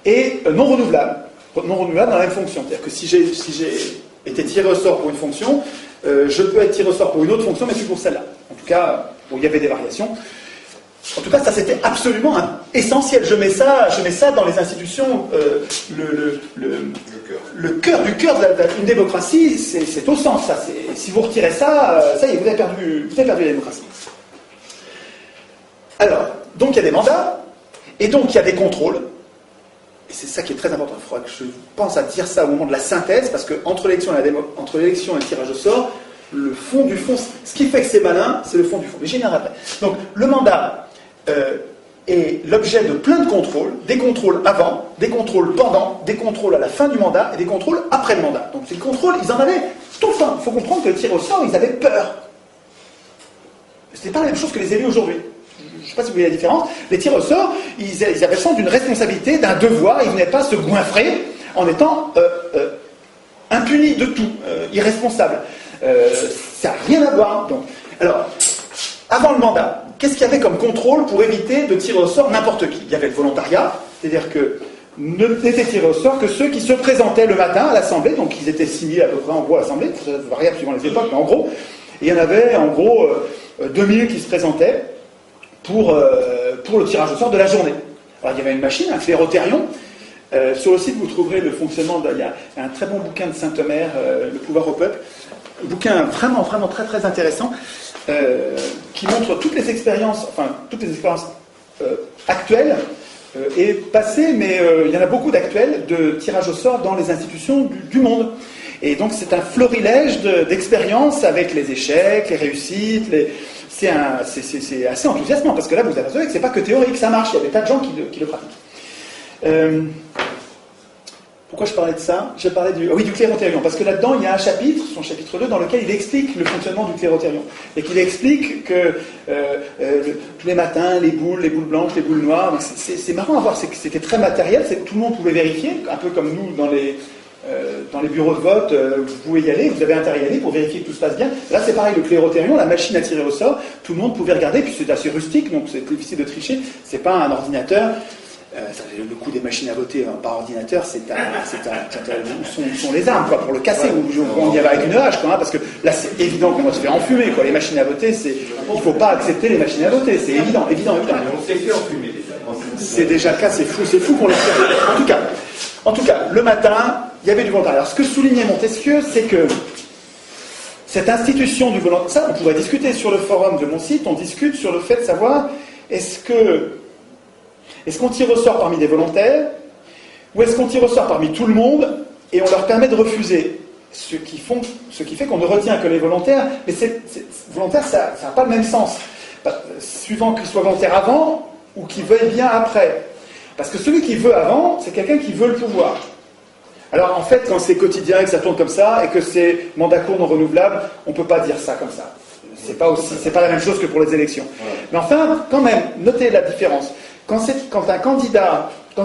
et non renouvelables. Non renouvelables dans la même fonction. C'est-à-dire que si j'ai été tiré au sort pour une fonction, je peux être tiré au sort pour une autre fonction, mais plus pour celle-là. En tout cas, il y avait des variations. En tout cas, ça c'était absolument essentiel. Je mets ça dans les institutions. Le cœur du cœur d'une démocratie, c'est au centre. Ça, si vous retirez ça, ça y est, vous avez perdu la démocratie. Alors, donc il y a des mandats, et donc il y a des contrôles. Et c'est ça qui est très important. Il faudra que je pense à dire ça au moment de la synthèse, parce que entre l'élection et le tirage au sort, le fond du fond, ce qui fait que c'est malin, c'est le fond du fond. Mais j'y viendrai après. Donc, le mandat est l'objet de plein de contrôles, des contrôles avant, des contrôles pendant, des contrôles à la fin du mandat et des contrôles après le mandat. Donc, ces contrôles, ils en avaient tout le temps. Il faut comprendre que le tir au sort, ils avaient peur. Ce n'est pas la même chose que les élus aujourd'hui. Je ne sais pas si vous voyez la différence. Les tirs au sort, ils avaient le sens d'une responsabilité, d'un devoir. Ils ne venaient pas se goinfrer en étant impunis de tout, irresponsables. Ça n'a rien à voir. Donc, alors, avant le mandat, qu'est-ce qu'il y avait comme contrôle pour éviter de tirer au sort n'importe qui? Il y avait le volontariat, c'est-à-dire que n'étaient tirés au sort que ceux qui se présentaient le matin à l'Assemblée, donc ils étaient 6000 à peu près en gros à l'Assemblée, ça variait suivant les époques, mais en gros, et il y en avait en gros 2000 qui se présentaient pour le tirage au sort de la journée. Alors il y avait une machine, un clérothérion. Sur le site, vous trouverez le fonctionnement. Il y a un très bon bouquin de Saint-Omer, Le pouvoir au peuple. Un bouquin vraiment, vraiment très, très intéressant, qui montre toutes les expériences actuelles et passées, mais il y en a beaucoup d'actuelles, de tirage au sort dans les institutions du monde. Et donc c'est un florilège d'expériences avec les échecs, les réussites, c'est assez enthousiasmant, parce que là vous avez vu que c'est pas que théorique, ça marche, il y a des tas de gens qui le pratiquent. Pourquoi je parlais de ça? J'ai parlé du clérothérion, parce que là-dedans il y a un chapitre, son chapitre 2, dans lequel il explique le fonctionnement du clérothérion. Et qu'il explique que tous les matins, les boules blanches, les boules noires, c'est marrant à voir, c'était très matériel, tout le monde pouvait vérifier, un peu comme nous dans les bureaux de vote, vous pouvez y aller, vous avez intérêt à y aller pour vérifier que tout se passe bien. Là c'est pareil, le clérothérion, la machine à tirer au sort, tout le monde pouvait regarder, puis c'est assez rustique, donc c'est difficile de tricher, c'est pas un ordinateur. Le coût des machines à voter par ordinateur, où sont les armes, quoi, pour le casser, ou on y va avec une hache, quoi, hein, parce que là c'est évident qu'on va se faire enfumer, quoi. Les machines à voter, il ne faut pas accepter les machines à voter, c'est évident. On s'est fait enfumer. C'est déjà le cas, c'est fou qu'on les fait. En tout cas, le matin, il y avait du volontariat. Alors ce que soulignait Montesquieu, c'est que cette institution du volontariat, ça on pourrait discuter sur le forum de mon site, on discute sur le fait de savoir est-ce qu'on tire au sort parmi des volontaires ou est-ce qu'on tire au sort parmi tout le monde et on leur permet de refuser ce qui fait qu'on ne retient que les volontaires, mais volontaire ça n'a pas le même sens, suivant qu'ils soient volontaires avant ou qu'ils veuillent bien après. Parce que celui qui veut avant, c'est quelqu'un qui veut le pouvoir. Alors en fait, quand c'est quotidien et que ça tourne comme ça, et que c'est mandat court non renouvelable, on ne peut pas dire ça comme ça. C'est pas la même chose que pour les élections. Mais enfin, quand même, notez la différence. Quand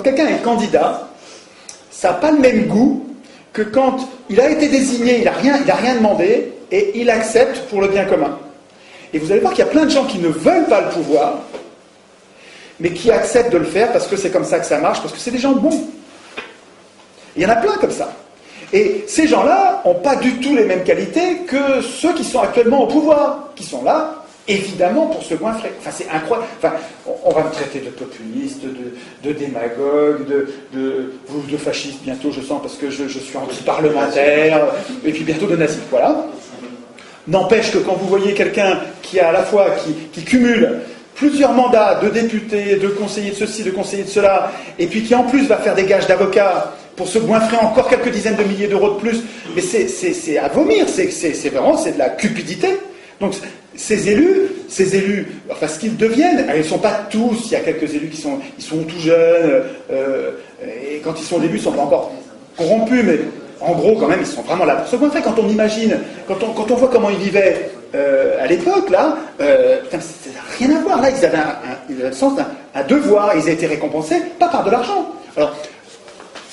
quelqu'un est candidat, ça n'a pas le même goût que quand il a été désigné, il n'a rien demandé, et il accepte pour le bien commun. Et vous allez voir qu'il y a plein de gens qui ne veulent pas le pouvoir, mais qui acceptent de le faire parce que c'est comme ça que ça marche, parce que c'est des gens bons. Il y en a plein comme ça. Et ces gens-là n'ont pas du tout les mêmes qualités que ceux qui sont actuellement au pouvoir, qui sont là, évidemment, pour se goinfrer. Enfin, c'est incroyable. Enfin, on va me traiter de populiste, de démagogue, de fasciste bientôt, je sens, parce que je suis anti-parlementaire, et puis bientôt de nazi. Voilà. N'empêche que quand vous voyez quelqu'un qui a à la fois, qui cumule plusieurs mandats de député, de conseiller de ceci, de conseiller de cela, et puis qui en plus va faire des gages d'avocat pour se goinfrer encore quelques dizaines de milliers d'euros de plus, mais c'est à vomir, c'est vraiment de la cupidité. Donc ces élus, enfin ce qu'ils deviennent, ils ne sont pas tous, il y a quelques élus qui sont tout jeunes, et quand ils sont au début, ils ne sont pas encore corrompus, mais en gros quand même, ils sont vraiment là pour se goinfrer. Quand on imagine, quand on voit comment ils vivaient à l'époque, là, ça n'a rien à voir. Là, ils avaient le sens d'un devoir, ils ont été récompensés, pas par de l'argent. Alors,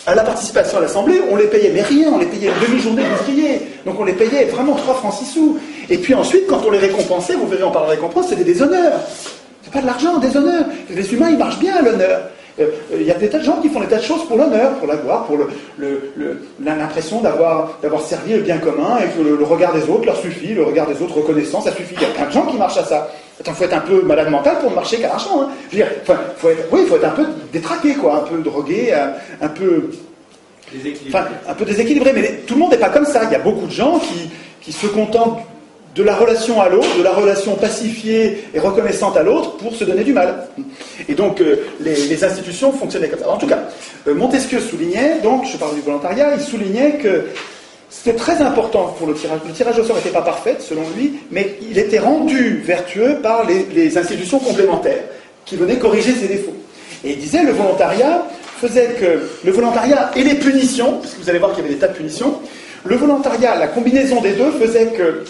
à la participation à l'Assemblée, on les payait, mais rien, on les payait une demi-journée d'ouvrier. Donc on les payait vraiment 3 francs 6 sous. Et puis ensuite, quand on les récompensait, vous verrez en parlant de récompense, c'était des honneurs. C'est pas de l'argent, des honneurs. Les humains, ils marchent bien à l'honneur. Il y a des tas de gens qui font des tas de choses pour l'honneur, pour la gloire, pour l'impression d'avoir servi le bien commun, et que le regard des autres leur suffit, le regard des autres reconnaissant, ça suffit. Il y a plein de gens qui marchent à ça. Attends, il faut être un peu malade mental pour ne marcher qu'à l'argent. Hein. Je veux dire, faut être un peu détraqué, quoi, un peu drogué, un peu déséquilibré. Mais tout le monde n'est pas comme ça. Il y a beaucoup de gens qui se contentent de la relation à l'autre, de la relation pacifiée et reconnaissante à l'autre pour se donner du mal. Et donc, les institutions fonctionnaient comme ça. En tout cas, Montesquieu soulignait, donc, je parle du volontariat, il soulignait que c'était très important pour le tirage. Le tirage au sort n'était pas parfait, selon lui, mais il était rendu vertueux par les institutions complémentaires qui venaient corriger ses défauts. Et il disait, le volontariat faisait que le volontariat et les punitions, parce que vous allez voir qu'il y avait des tas de punitions, le volontariat, la combinaison des deux faisait que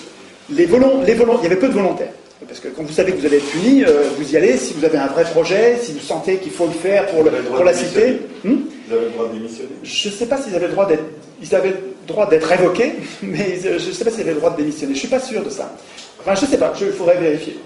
il y avait peu de volontaires. Parce que quand vous savez que vous allez être puni, vous y allez si vous avez un vrai projet, si vous sentez qu'il faut le faire pour la cité. Vous avez le droit de démissionner? Je ne sais pas s'ils avaient le droit d'être... Ils avaient le droit d'être révoqués, mais je ne sais pas s'ils avaient le droit de démissionner. Je ne suis pas sûr de ça. Enfin, je ne sais pas, il faudrait vérifier.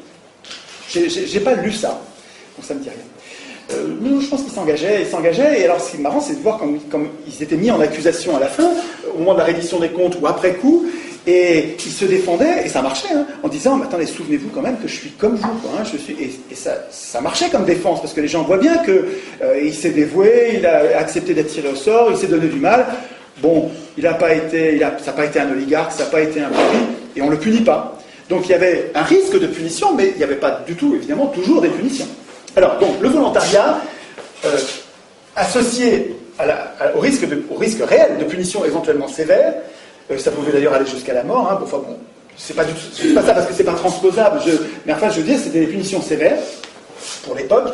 Je n'ai pas lu ça, donc ça ne me dit rien. Nous, je pense qu'ils s'engageaient, et alors ce qui est marrant, c'est de voir comme ils étaient mis en accusation à la fin, au moment de la reddition des comptes ou après coup, et ils se défendaient, et ça marchait, hein, en disant, mais attendez, souvenez-vous quand même que je suis comme vous, quoi, hein, et ça marchait comme défense, parce que les gens voient bien qu'il s'est dévoué, il a accepté d'être tiré au sort, il s'est donné du mal. Bon, ça n'a pas été un oligarque, ça n'a pas été un profit, et on ne le punit pas. Donc il y avait un risque de punition, mais il n'y avait pas du tout, évidemment, toujours des punitions. Alors, donc, le volontariat, associé au risque réel de punition éventuellement sévère, ça pouvait d'ailleurs aller jusqu'à la mort, hein, enfin bon, c'est pas ça parce que c'est pas transposable, mais enfin, je veux dire, c'était des punitions sévères, pour l'époque.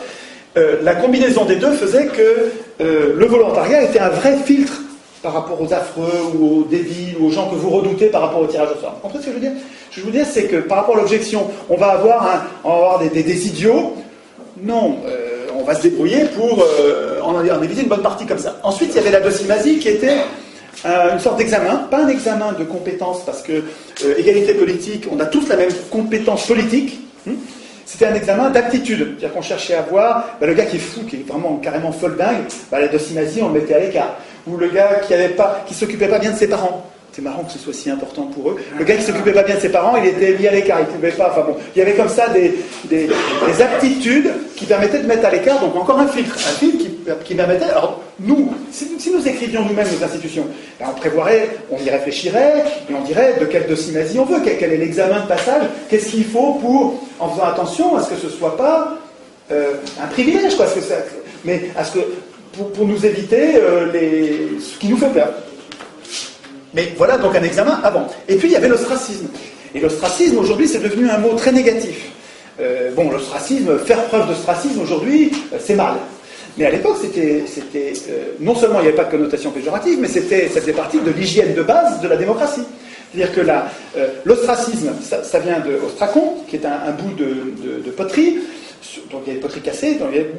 La combinaison des deux faisait que le volontariat était un vrai filtre par rapport aux affreux, ou aux débiles, ou aux gens que vous redoutez par rapport au tirage au sort. Vous comprenez ce que je veux dire? Ce que je veux dire, c'est que par rapport à l'objection, on va avoir des idiots. Non, on va se débrouiller pour en éviter une bonne partie comme ça. Ensuite, il y avait la docimasie qui était une sorte d'examen, pas un examen de compétences, parce que égalité politique, on a tous la même compétence politique. C'était un examen d'aptitude, c'est-à-dire qu'on cherchait à voir le gars qui est fou, qui est vraiment carrément folle dingue, la docimasie, on le mettait à l'écart. Ou le gars qui s'occupait pas bien de ses parents. C'est marrant que ce soit si important pour eux. Le gars qui s'occupait pas bien de ses parents, il était mis à l'écart, il pouvait pas. Enfin bon, il y avait comme ça des aptitudes qui permettaient de mettre à l'écart. Donc encore un filtre qui permettait. Alors nous, si nous écrivions nous-mêmes nos institutions, ben on prévoirait, on y réfléchirait, et on dirait de quelle docimasie on veut, quel est l'examen de passage, qu'est-ce qu'il faut pour, en faisant attention à ce que ce ne soit pas un privilège, quoi, mais à ce que, pour nous éviter ce qui nous fait peur. Mais voilà donc un examen avant. Et puis il y avait l'ostracisme. Et l'ostracisme, aujourd'hui, c'est devenu un mot très négatif. L'ostracisme, faire preuve d'ostracisme, aujourd'hui, c'est mal. Mais à l'époque, c'était non seulement il n'y avait pas de connotation péjorative, mais ça faisait partie de l'hygiène de base de la démocratie. C'est-à-dire que l'ostracisme, ça vient de ostracon, qui est un bout de poterie. Donc il y avait des poteries cassées,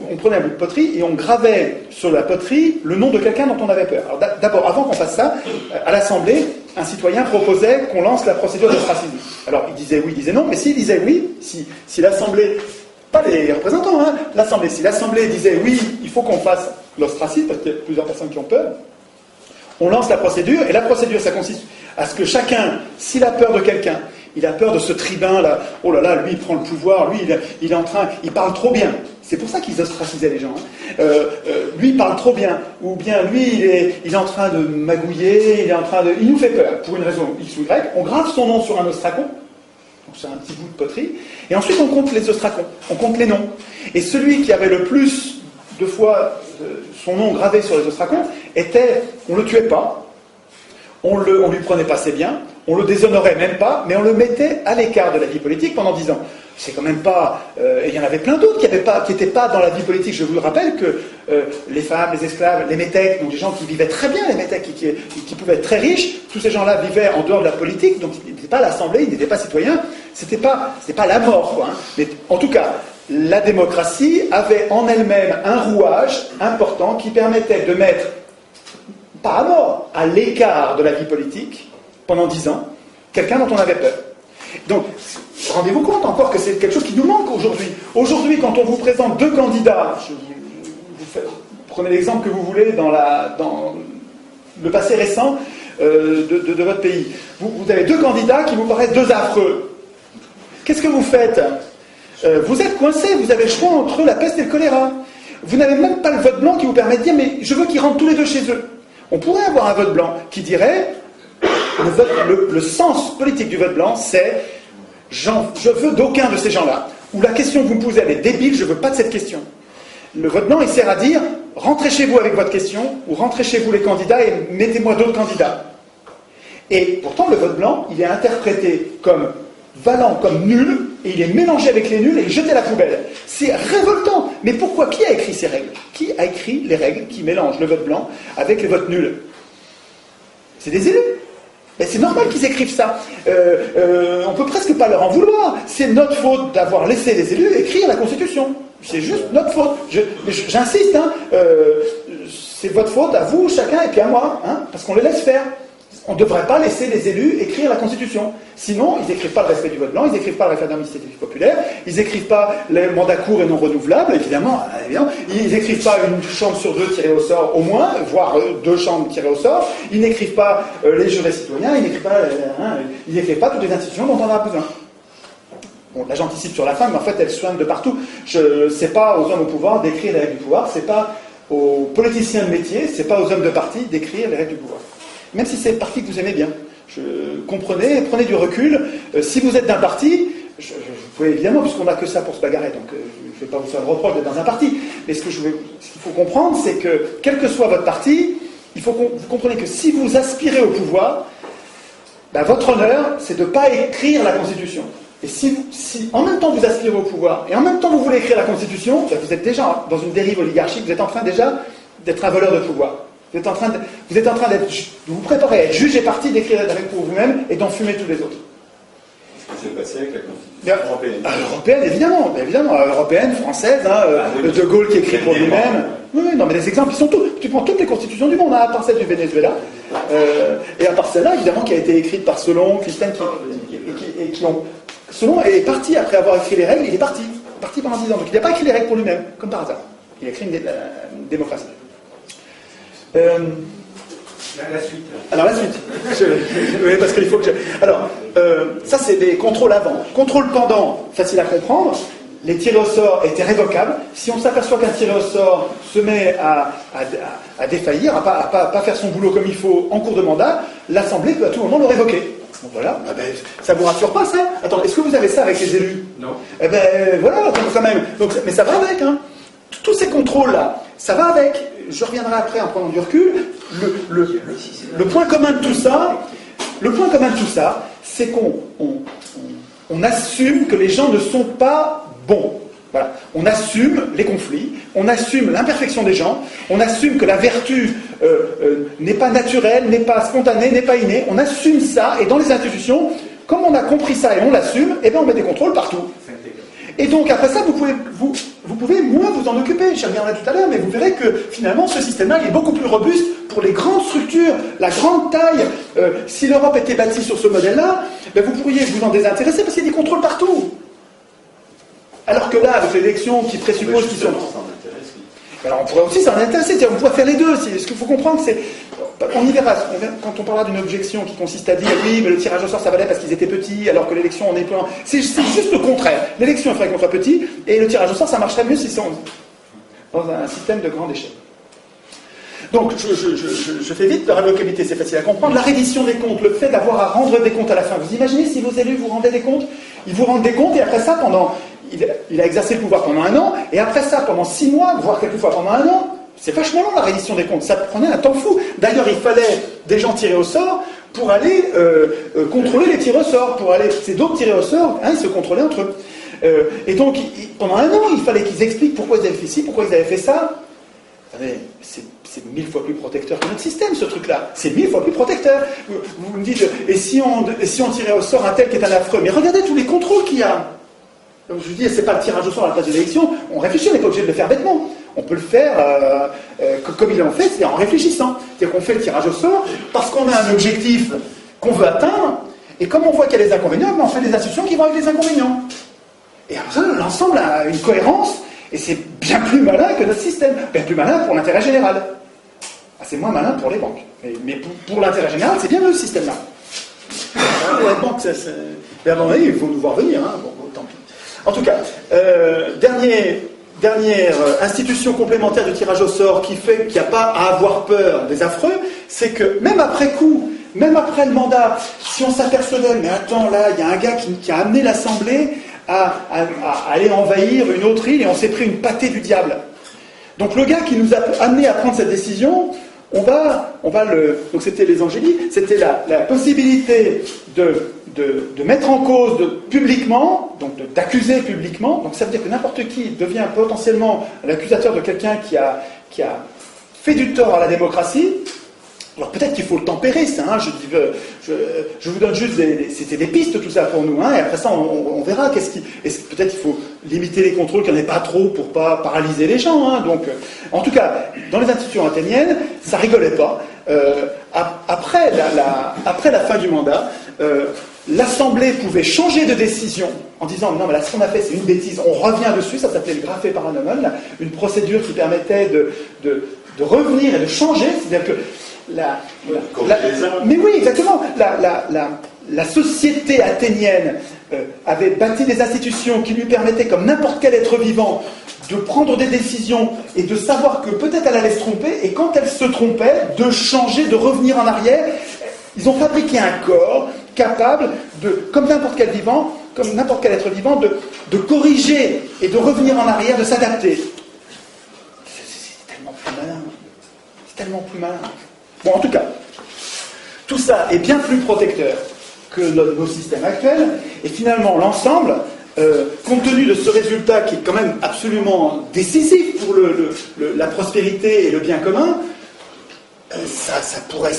on prenait un bout de poterie et on gravait sur la poterie le nom de quelqu'un dont on avait peur. Alors d'abord, avant qu'on fasse ça, à l'Assemblée, un citoyen proposait qu'on lance la procédure d'ostracisme. Alors il disait oui, il disait non, mais s'il disait oui, si l'Assemblée, pas les représentants, hein, l'Assemblée, si l'Assemblée disait oui, il faut qu'on fasse l'ostracisme, parce qu'il y a plusieurs personnes qui ont peur, on lance la procédure, et la procédure, ça consiste à ce que chacun, s'il a peur de quelqu'un, il a peur de ce tribun là. Oh là là, lui il prend le pouvoir, lui il est en train, il parle trop bien. C'est pour ça qu'ils ostracisaient les gens. Hein. Lui il parle trop bien, ou bien lui il est en train de magouiller, il nous fait peur pour une raison X ou Y. On grave son nom sur un ostracon, donc sur un petit bout de poterie, et ensuite on compte les ostracons, on compte les noms. Et celui qui avait le plus de fois son nom gravé sur les ostracons on le tuait pas. On lui prenait pas ses biens, on le déshonorait même pas, mais on le mettait à l'écart de la vie politique pendant 10 ans. C'est quand même pas... et il y en avait plein d'autres qui n'étaient pas dans la vie politique. Je vous le rappelle que les femmes, les esclaves, les métèques, donc des gens qui vivaient très bien, les métèques qui pouvaient être très riches, tous ces gens-là vivaient en dehors de la politique, donc ils n'étaient pas à l'Assemblée, ils n'étaient pas citoyens, c'était pas la mort, quoi. Hein. Mais en tout cas, la démocratie avait en elle-même un rouage important qui permettait de mettre pas à mort, à l'écart de la vie politique, pendant 10 ans, quelqu'un dont on avait peur. Donc, rendez-vous compte encore que c'est quelque chose qui nous manque aujourd'hui. Aujourd'hui, quand on vous présente deux candidats, prenez l'exemple que vous voulez dans le passé récent de votre pays, vous avez deux candidats qui vous paraissent deux affreux. Qu'est-ce que vous faites ? Vous êtes coincé, vous avez le choix entre la peste et le choléra. Vous n'avez même pas le vote blanc qui vous permet de dire « mais je veux qu'ils rentrent tous les deux chez eux ». On pourrait avoir un vote blanc qui dirait, le sens politique du vote blanc, c'est je veux d'aucun de ces gens-là, ou la question que vous me posez, elle est débile, je ne veux pas de cette question. Le vote blanc, il sert à dire, rentrez chez vous avec votre question, ou rentrez chez vous les candidats et mettez-moi d'autres candidats. Et pourtant, le vote blanc, il est interprété comme valant, comme nul, et il est mélangé avec les nuls et jeté à la poubelle. C'est révoltant. Mais pourquoi ? Qui a écrit ces règles ? Qui a écrit les règles qui mélangent le vote blanc avec les votes nuls ? C'est des élus. Mais c'est normal qu'ils écrivent ça. On peut presque pas leur en vouloir. C'est notre faute d'avoir laissé les élus écrire la Constitution. C'est juste notre faute. J'insiste, hein, c'est votre faute à vous, chacun, et puis à moi, hein, parce qu'on les laisse faire. On ne devrait pas laisser les élus écrire la Constitution. Sinon, ils n'écrivent pas le respect du vote blanc, ils n'écrivent pas le référendum d'initiative populaire, ils n'écrivent pas les mandats courts et non renouvelables, évidemment, ils n'écrivent pas une chambre sur deux tirée au sort au moins, voire deux chambres tirées au sort, ils n'écrivent pas les jurés citoyens, ils n'écrivent pas toutes les institutions dont on a besoin. Bon, là j'anticipe sur la fin, mais en fait elle soigne de partout. C'est pas aux hommes au pouvoir d'écrire les règles du pouvoir, c'est pas aux politiciens de métier, c'est pas aux hommes de parti d'écrire les règles du pouvoir. Même si c'est le parti que vous aimez bien. Comprenez, prenez du recul. Si vous êtes d'un parti, vous pouvez évidemment, puisqu'on n'a que ça pour se bagarrer, donc je ne vais pas vous faire le reproche d'être dans un parti, mais ce qu'il faut comprendre, c'est que, quel que soit votre parti, il faut que vous compreniez que si vous aspirez au pouvoir, ben, votre honneur, c'est de ne pas écrire la Constitution. Et si en même temps vous aspirez au pouvoir, et en même temps vous voulez écrire la Constitution, ben, vous êtes déjà dans une dérive oligarchique, vous êtes en train déjà d'être un voleur de pouvoir. Vous êtes en train de vous préparer à être juge et parti, d'écrire des règles pour vous-même et d'enfumer tous les autres. Ce qui s'est passé avec la Constitution européenne. Européenne, évidemment, européenne, française, De Gaulle qui écrit pour lui-même. Oui, non, mais les exemples, ils sont tous. Tu prends toutes les constitutions du monde, à part celle du Venezuela, et à part celle-là, évidemment, qui a été écrite par Solon, Clisthène, Solon est parti après avoir écrit les règles, il est parti pendant 10 ans. Donc il n'a pas écrit les règles pour lui-même, comme par hasard. Il a écrit une démocratie. La suite. Alors la suite. Oui, parce qu'il faut que Alors, ça c'est des contrôles avant. Contrôle pendant, facile à comprendre. les tirés au sort étaient révocables. Si on s'aperçoit qu'un tiré au sort se met à défaillir, à pas faire son boulot comme il faut en cours de mandat, l'Assemblée peut à tout moment le révoquer. Donc voilà, ça vous rassure pas ça? Attends, est-ce que vous avez ça avec les élus? Non. Eh ben voilà, quand même. Donc, mais ça va avec, hein. Tous ces contrôles-là, ça va avec. Je reviendrai après en prenant du recul. Le point commun de tout ça, c'est qu'on assume que les gens ne sont pas bons. Voilà. On assume les conflits, on assume l'imperfection des gens, on assume que la vertu n'est pas naturelle, n'est pas spontanée, n'est pas innée. On assume ça, et dans les institutions, comme on a compris ça et on l'assume, eh bien on met des contrôles partout. Et donc après ça, vous pouvez moins vous en occuper. J'y reviendrai tout à l'heure, mais vous verrez que finalement ce système-là il est beaucoup plus robuste pour les grandes structures, la grande taille. Si l'Europe était bâtie sur ce modèle-là, ben vous pourriez vous en désintéresser parce qu'il y a des contrôles partout. Alors que là, avec l'élection qui présuppose qu'ils sont... Alors on pourrait aussi s'en intéresser, on pourrait faire les deux. Ce qu'il faut comprendre, c'est... On y verra, quand on parlera d'une objection qui consiste à dire oui, mais le tirage au sort ça valait parce qu'ils étaient petits, alors que l'élection on est plein. C'est juste le contraire. L'élection il faudrait qu'on soit petit, et le tirage au sort ça marcherait mieux si c'est dans un système de grande échelle. Donc je fais vite, la révocabilité c'est facile à comprendre. La reddition des comptes, le fait d'avoir à rendre des comptes à la fin. Vous imaginez si vos élus vous rendaient des comptes? Ils vous rendent des comptes et après ça, il a exercé le pouvoir pendant 1 an, et après ça, pendant 6 mois, voire quelquefois pendant 1 an, c'est vachement long la reddition des comptes, ça prenait un temps fou. D'ailleurs, il fallait des gens tirés au sort pour aller contrôler les tirs au sort, c'est d'autres tirés au sort, ils se contrôlaient entre eux. Et donc, pendant 1 an, il fallait qu'ils expliquent pourquoi ils avaient fait ci, pourquoi ils avaient fait ça. Vous savez, c'est 1000 fois plus protecteur que notre système, ce truc-là. C'est 1000 fois plus protecteur. Vous me dites, et si on tirait au sort un tel qui est un affreux? Mais regardez tous les contrôles qu'il y a. Donc je vous dis, c'est pas le tirage au sort à la place de l'élection, on réfléchit, on n'est pas obligé de le faire bêtement. On peut le faire comme ils l'ont fait, c'est-à-dire en réfléchissant. C'est-à-dire qu'on fait le tirage au sort parce qu'on a un objectif qu'on veut atteindre, et comme on voit qu'il y a des inconvénients, on fait des institutions qui vont avec les inconvénients. Et alors ça, l'ensemble a une cohérence, et c'est bien plus malin que notre système, bien plus malin pour l'intérêt général. C'est moins malin pour les banques. Mais pour l'intérêt général, c'est bien le système-là. Les banques, mais à mon avis, il faut nous voir venir. Bon, tant pis. En tout cas, dernière institution complémentaire de tirage au sort qui fait qu'il n'y a pas à avoir peur des affreux, c'est que même après coup, même après le mandat, si on s'apercevait, mais attends, là, il y a un gars qui a amené l'Assemblée à aller envahir une autre île et on s'est pris une pâtée du diable. Donc le gars qui nous a amené à prendre cette décision, on va donc c'était les angéliques, c'était la possibilité de mettre en cause publiquement, donc d'accuser publiquement, donc ça veut dire que n'importe qui devient potentiellement l'accusateur de quelqu'un qui a fait du tort à la démocratie. Alors peut-être qu'il faut le tempérer, ça, je vous donne juste c'était des pistes tout ça pour nous, et après ça on verra peut-être qu'il faut limiter les contrôles, qu'il n'y en ait pas trop pour pas paralyser les gens, donc en tout cas, dans les institutions athéniennes, ça rigolait pas. Après la fin du mandat, l'Assemblée pouvait changer de décision en disant non mais là ce qu'on a fait c'est une bêtise, on revient dessus, ça s'appelait le graphé paranomon, une procédure qui permettait de revenir et de changer, c'est-à-dire que mais oui, exactement. La société athénienne avait bâti des institutions qui lui permettaient, comme n'importe quel être vivant, de prendre des décisions et de savoir que peut-être elle allait se tromper, et quand elle se trompait, de changer, de revenir en arrière. Ils ont fabriqué un corps capable comme n'importe quel être vivant, de corriger et de revenir en arrière, de s'adapter. C'est tellement plus malin. C'est tellement plus malin. Bon, en tout cas, tout ça est bien plus protecteur que nos systèmes actuels, et finalement, l'ensemble, compte tenu de ce résultat qui est quand même absolument décisif pour la prospérité et le bien commun, ça devrait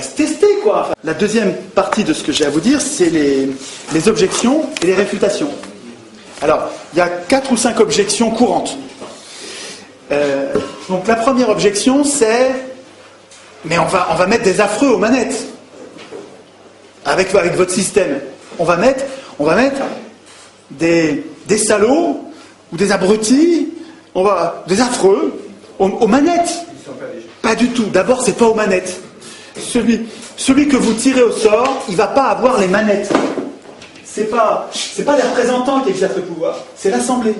se tester, quoi. Enfin, la deuxième partie de ce que j'ai à vous dire, c'est les objections et les réfutations. Alors, il y a 4 ou 5 objections courantes. Donc, la première objection, c'est... Mais on va mettre des affreux aux manettes. Avec votre système. On va mettre des salauds ou des abrutis, des affreux aux manettes. Pas du tout. D'abord, c'est pas aux manettes. Celui que vous tirez au sort, il va pas avoir les manettes. C'est pas les représentants qui exercent le pouvoir, c'est l'Assemblée.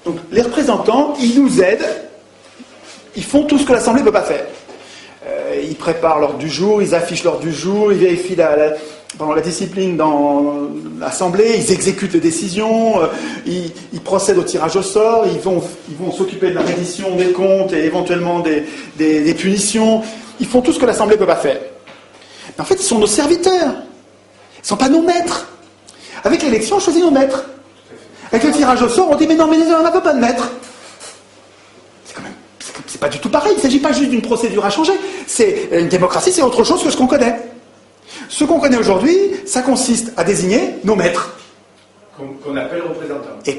Donc les représentants, ils nous aident, ils font tout ce que l'Assemblée ne peut pas faire. Ils préparent l'ordre du jour, ils affichent l'ordre du jour, ils vérifient pendant la discipline dans l'Assemblée, ils exécutent les décisions, ils procèdent au tirage au sort, ils vont s'occuper de la reddition des comptes et éventuellement des punitions. Ils font tout ce que l'Assemblée ne peut pas faire. Mais en fait, ils sont nos serviteurs. Ils ne sont pas nos maîtres. Avec l'élection, on choisit nos maîtres. Avec le tirage au sort, on dit mais non, mais on n'a pas de maître. C'est pas du tout pareil. Il ne s'agit pas juste d'une procédure à changer. Une démocratie, c'est autre chose que ce qu'on connaît. Ce qu'on connaît aujourd'hui, ça consiste à désigner nos maîtres. Qu'on appelle représentants. Et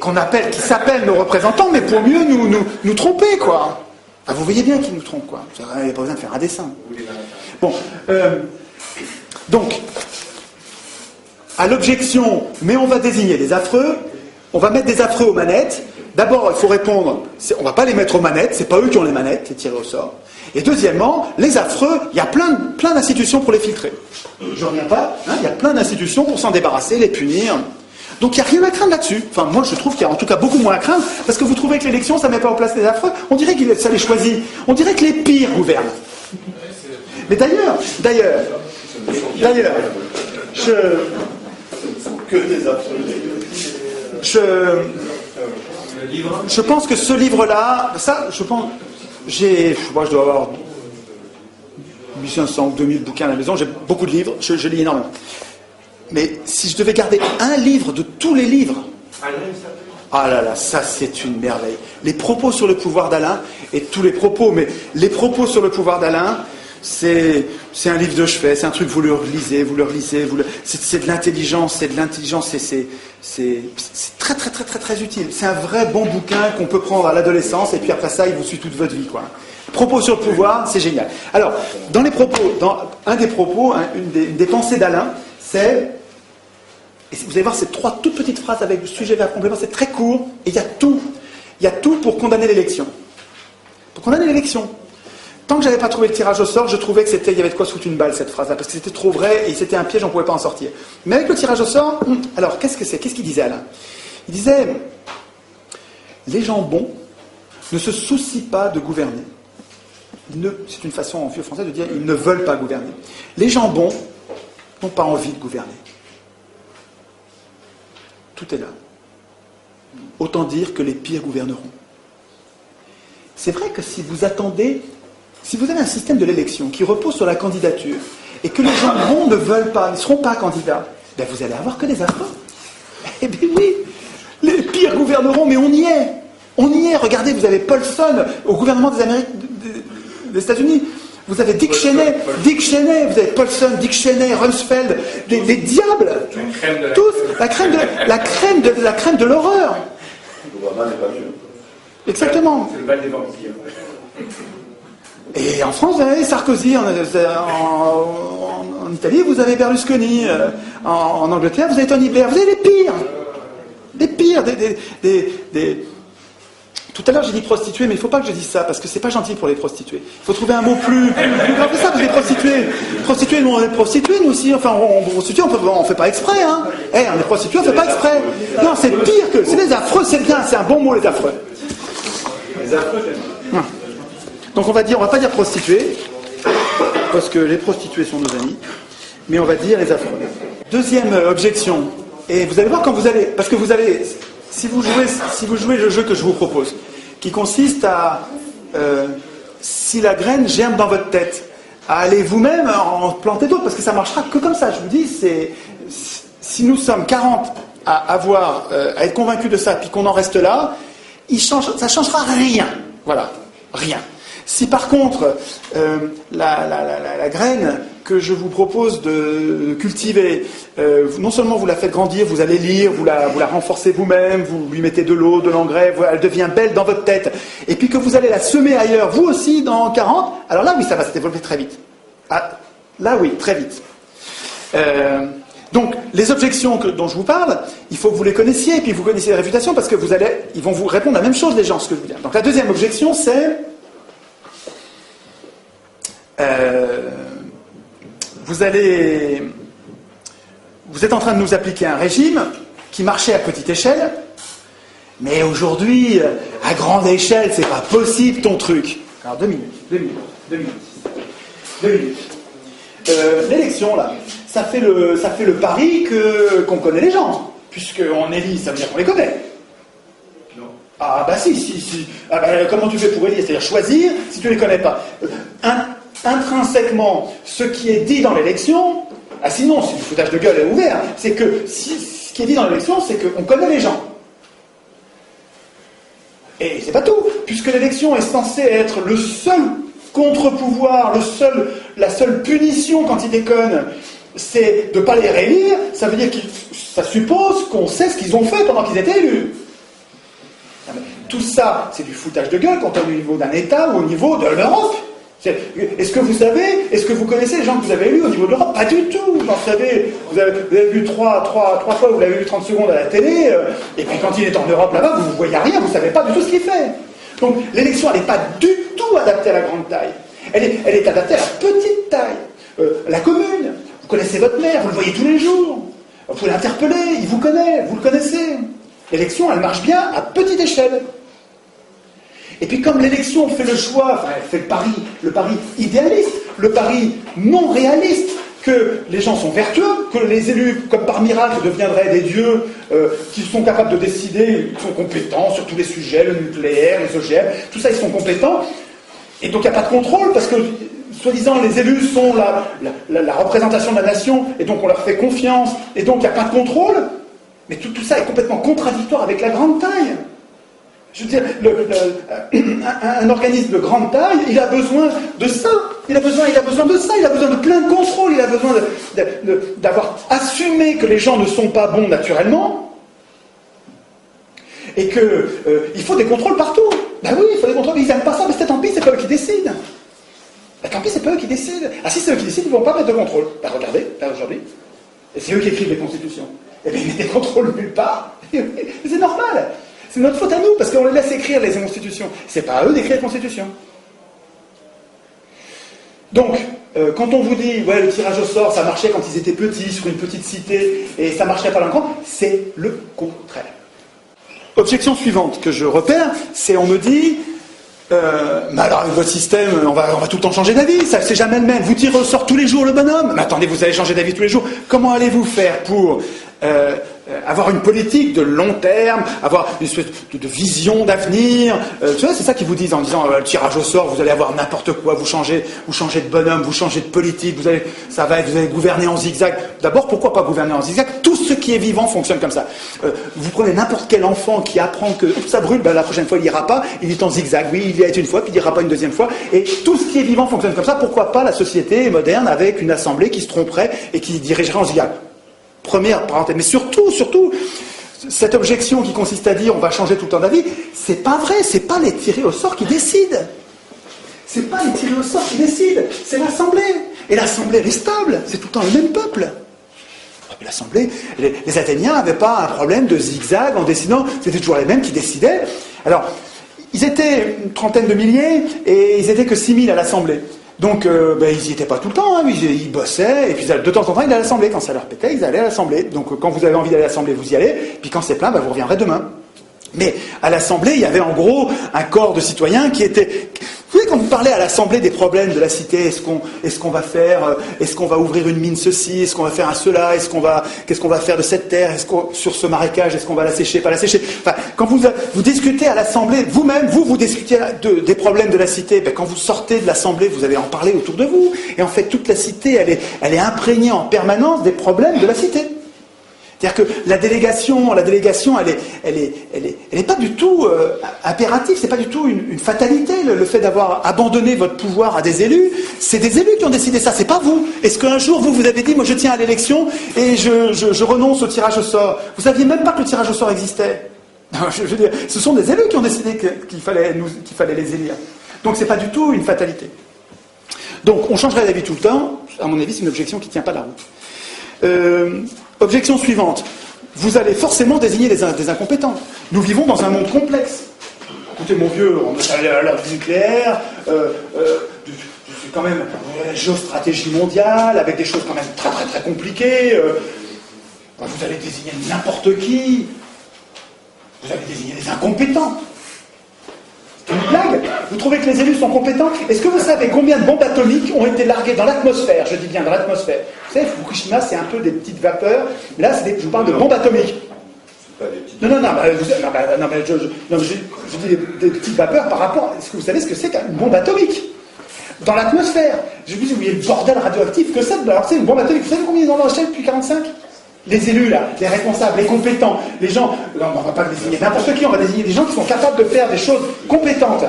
qui s'appellent nos représentants, mais pour mieux nous tromper, quoi. Enfin, vous voyez bien qu'ils nous trompent, quoi. Il n'y a pas besoin de faire un dessin. Bon. Donc, à l'objection, mais on va désigner les affreux, on va mettre des affreux aux manettes. D'abord, il faut répondre, on ne va pas les mettre aux manettes, c'est pas eux qui ont les manettes, c'est tiré au sort. Et deuxièmement, les affreux, il y a plein d'institutions pour les filtrer. Je ne reviens pas, il y a plein d'institutions pour s'en débarrasser, les punir. Donc il n'y a rien à craindre là-dessus. Enfin, moi je trouve qu'il y a en tout cas beaucoup moins à craindre, parce que vous trouvez que l'élection, ça ne met pas en place les affreux. On dirait que ça les choisit. On dirait que les pires gouvernent. Mais d'ailleurs, que des affreux. Je pense que ce livre-là, ça, je pense, moi je dois avoir 1500 ou 2000 bouquins à la maison, j'ai beaucoup de livres, je lis énormément. Mais si je devais garder un livre de tous les livres, ah là là, ça c'est une merveille. Les propos sur le pouvoir d'Alain, et tous les propos, mais les propos sur le pouvoir d'Alain, c'est un livre de chevet, c'est un truc, vous le relisez, c'est de l'intelligence, c'est très très très très très utile. C'est un vrai bon bouquin qu'on peut prendre à l'adolescence, et puis après ça, il vous suit toute votre vie, quoi. Propos sur le pouvoir, c'est génial. Alors, dans les propos, un des propos, une des pensées d'Alain, c'est, et vous allez voir ces 3 toutes petites phrases avec sujet, verbe, complément, c'est très court, et il y a tout pour condamner l'élection. Pour condamner l'élection. Tant que j'avais pas trouvé le tirage au sort, je trouvais que il y avait de quoi se foutre une balle, cette phrase-là, parce que c'était trop vrai et c'était un piège, on ne pouvait pas en sortir. Mais avec le tirage au sort, alors qu'est-ce que c'est? Qu'est-ce qu'il disait, Alain? Il disait, les gens bons ne se soucient pas de gouverner. C'est une façon en vieux français de dire, ils ne veulent pas gouverner. Les gens bons n'ont pas envie de gouverner. Tout est là. Autant dire que les pires gouverneront. C'est vrai que si vous avez un système de l'élection qui repose sur la candidature et que les gens bons ne veulent pas, ne seront pas candidats, ben vous allez avoir que des affreux. Eh bien oui, les pires gouverneront, mais on y est. On y est. Regardez, vous avez Paulson au gouvernement des États-Unis. Vous avez Dick Cheney, vous avez Paulson, Dick Cheney, Rumsfeld, des diables. Tous, la crème de l'horreur. Obama n'est pas mieux. Exactement. C'est le bal des vampires. Et en France, vous avez Sarkozy, en Italie, vous avez Berlusconi, en Angleterre, vous avez Tony Blair, vous avez les pires. Les pires. Tout à l'heure, j'ai dit prostituées, mais il ne faut pas que je dise ça, parce que c'est pas gentil pour les prostituées. Il faut trouver un mot plus grave que ça, parce que les prostituées, nous, on est prostituées, nous aussi. Enfin, prostituées, on ne fait pas exprès, hein. On est prostituées, on ne fait pas exprès. Non, c'est pire que... C'est les affreux, c'est bien, c'est un bon mot, les affreux. Les affreux, j'aime. Donc on va pas dire prostituées, parce que les prostituées sont nos amis, mais on va dire les affreux. Deuxième objection, et vous allez voir quand vous allez, parce que vous allez, si vous jouez le jeu que je vous propose, qui consiste à, si la graine germe dans votre tête, à aller vous-même en planter d'autres, parce que ça marchera que comme ça. Je vous dis, si nous sommes 40 à être convaincus de ça, puis qu'on en reste là, ça changera rien. Voilà, rien. Si par contre, la graine que je vous propose de cultiver, non seulement vous la faites grandir, vous allez lire, vous la renforcez vous-même, vous lui mettez de l'eau, de l'engrais, elle devient belle dans votre tête, et puis que vous allez la semer ailleurs, vous aussi, dans 40, alors là, oui, ça va se développer très vite. Ah, là, oui, très vite. Donc, les objections dont je vous parle, il faut que vous les connaissiez, et puis vous connaissiez les réfutations, parce que ils vont vous répondre la même chose, les gens, ce que je veux dire. Donc, la deuxième objection, c'est... vous êtes en train de nous appliquer un régime qui marchait à petite échelle, Mais aujourd'hui, à grande échelle, c'est pas possible ton truc. Alors 2 minutes. L'élection, là, ça fait le pari qu'on connaît les gens. Puisqu'on élit, ça veut dire qu'on les connaît. Non. Ah bah si. Ah bah, comment tu fais pour élire? C'est-à-dire choisir si tu les connais pas. Intrinsèquement, ce qui est dit dans l'élection, sinon c'est du foutage de gueule ouvert, c'est que ce qui est dit dans l'élection, c'est qu'on connaît les gens. Et c'est pas tout, puisque l'élection est censée être le seul contre-pouvoir, la seule punition quand ils déconnent, c'est de ne pas les réélire. Ça veut dire que ça suppose qu'on sait ce qu'ils ont fait pendant qu'ils étaient élus. Tout ça, c'est du foutage de gueule quand on est au niveau d'un État ou au niveau de l'Europe. Est-ce que vous savez, est-ce que vous connaissez les gens que vous avez élus au niveau de l'Europe? Pas du tout. Vous en savez, vous avez vu trois fois, vous l'avez vu 30 secondes à la télé, et puis quand il est en Europe là-bas, vous ne voyez rien, vous ne savez pas du tout ce qu'il fait. Donc l'élection, elle n'est pas du tout adaptée à la grande taille. Elle est adaptée à la petite taille. La commune, vous connaissez votre maire, vous le voyez tous les jours. Vous pouvez l'interpeller, il vous connaît, vous le connaissez. L'élection, elle marche bien à petite échelle. Et puis comme l'élection fait le choix, elle fait le pari idéaliste, le pari non réaliste, que les gens sont vertueux, que les élus, comme par miracle, deviendraient des dieux qui sont capables de décider, qui sont compétents sur tous les sujets, le nucléaire, les OGM, tout ça, ils sont compétents. Et donc il n'y a pas de contrôle, parce que, soi-disant, les élus sont la représentation de la nation, et donc on leur fait confiance, et donc il n'y a pas de contrôle. Mais tout ça est complètement contradictoire avec la grande taille. Je veux dire, un organisme de grande taille, il a besoin de ça. Il a besoin de ça. Il a besoin de plein de contrôle. Il a besoin d'avoir assumé que les gens ne sont pas bons naturellement. Et qu'il faut des contrôles partout. Ben oui, il faut des contrôles. Ils n'aiment pas ça, mais tant pis, c'est pas eux qui décident. Ben, tant pis, c'est pas eux qui décident. Ah si, c'est eux qui décident, ils ne vont pas mettre de contrôle. Ben regardez, là aujourd'hui. Et c'est eux qui écrivent les constitutions. Et bien, ils mettent des contrôles nulle part. C'est normal. C'est notre faute à nous, parce qu'on les laisse écrire les constitutions. C'est pas à eux d'écrire les constitutions. Donc, quand on vous dit, ouais, le tirage au sort, ça marchait quand ils étaient petits, sur une petite cité, et ça marcherait pas dans le grand, c'est le contraire. Objection suivante que je repère, c'est on me dit, mais alors avec votre système, on va tout le temps changer d'avis, ça c'est jamais le même. Vous tirez au sort tous les jours le bonhomme, mais attendez, vous allez changer d'avis tous les jours. Comment allez-vous faire pour avoir une politique de long terme, avoir une espèce de vision d'avenir? Tu vois, c'est ça qu'ils vous disent en disant le tirage au sort, vous allez avoir n'importe quoi, vous changez de bonhomme, vous changez de politique, vous allez gouverner en zigzag. D'abord, pourquoi pas gouverner en zigzag? Tout ce qui est vivant fonctionne comme ça. Vous prenez n'importe quel enfant qui apprend que ça brûle, ben, la prochaine fois il ira pas, il est en zigzag, oui, il y a été une fois, puis il ira pas une deuxième fois, et tout ce qui est vivant fonctionne comme ça. Pourquoi pas la société moderne avec une assemblée qui se tromperait et qui dirigerait en zigzag? Première parenthèse, mais surtout, cette objection qui consiste à dire on va changer tout le temps d'avis, c'est pas vrai, c'est pas les tirés au sort qui décident. C'est pas les tirés au sort qui décident, c'est l'Assemblée. Et l'Assemblée, elle est stable, c'est tout le temps le même peuple. L'Assemblée, les Athéniens n'avaient pas un problème de zigzag en décidant, c'était toujours les mêmes qui décidaient. Alors, ils étaient une trentaine de milliers et ils n'étaient que 6000 à l'Assemblée. Donc, ils n'y étaient pas tout le temps, hein, ils bossaient, et puis de temps en temps, ils allaient à l'Assemblée. Quand ça leur pétait, ils allaient à l'Assemblée. Donc, quand vous avez envie d'aller à l'Assemblée, vous y allez, puis quand c'est plein, vous reviendrez demain. Mais à l'Assemblée, il y avait en gros un corps de citoyens qui était... Vous savez, quand vous parlez à l'Assemblée des problèmes de la cité, est-ce qu'on va faire, est-ce qu'on va ouvrir une mine ceci, est-ce qu'on va faire un cela, qu'est-ce qu'on va faire de cette terre, sur ce marécage, est-ce qu'on va la sécher, pas la sécher. Enfin, quand vous discutez à l'Assemblée, vous-même, vous discutez des problèmes de la cité, quand vous sortez de l'Assemblée, vous allez en parler autour de vous. Et en fait, toute la cité, elle est imprégnée en permanence des problèmes de la cité. C'est-à-dire que la délégation, elle est pas du tout impérative, c'est pas du tout une fatalité, le fait d'avoir abandonné votre pouvoir à des élus. C'est des élus qui ont décidé ça, c'est pas vous. Est-ce qu'un jour, vous avez dit, moi je tiens à l'élection et je renonce au tirage au sort? Vous saviez même pas que le tirage au sort existait. Je veux dire, ce sont des élus qui ont décidé qu'il fallait les élire. Donc c'est pas du tout une fatalité. Donc on changerait d'avis tout le temps, à mon avis c'est une objection qui ne tient pas la route. Objection suivante. Vous allez forcément désigner des incompétents. Nous vivons dans un monde complexe. Écoutez, mon vieux, on est à l'heure du nucléaire, c'est quand même la géostratégie mondiale, avec des choses quand même très très très compliquées. Vous allez désigner n'importe qui. Vous avez désigné des incompétents. C'est une blague. Vous trouvez que les élus sont compétents? Est-ce que vous savez combien de bombes atomiques ont été larguées dans l'atmosphère? Je dis bien dans l'atmosphère. Vous savez, Fukushima, c'est un peu des petites vapeurs. Là, je vous parle de bombes atomiques. Non, je dis des petites vapeurs par rapport. Est-ce que vous savez ce que c'est qu'une bombe atomique? Dans l'atmosphère. Je vous dis, vous voyez le bordel radioactif que c'est. Alors, c'est une bombe atomique. Vous savez combien ils en ont acheté depuis 1945? Les élus, là, les responsables, les compétents, les gens. Non, on ne va pas désigner n'importe qui, on va désigner des gens qui sont capables de faire des choses compétentes,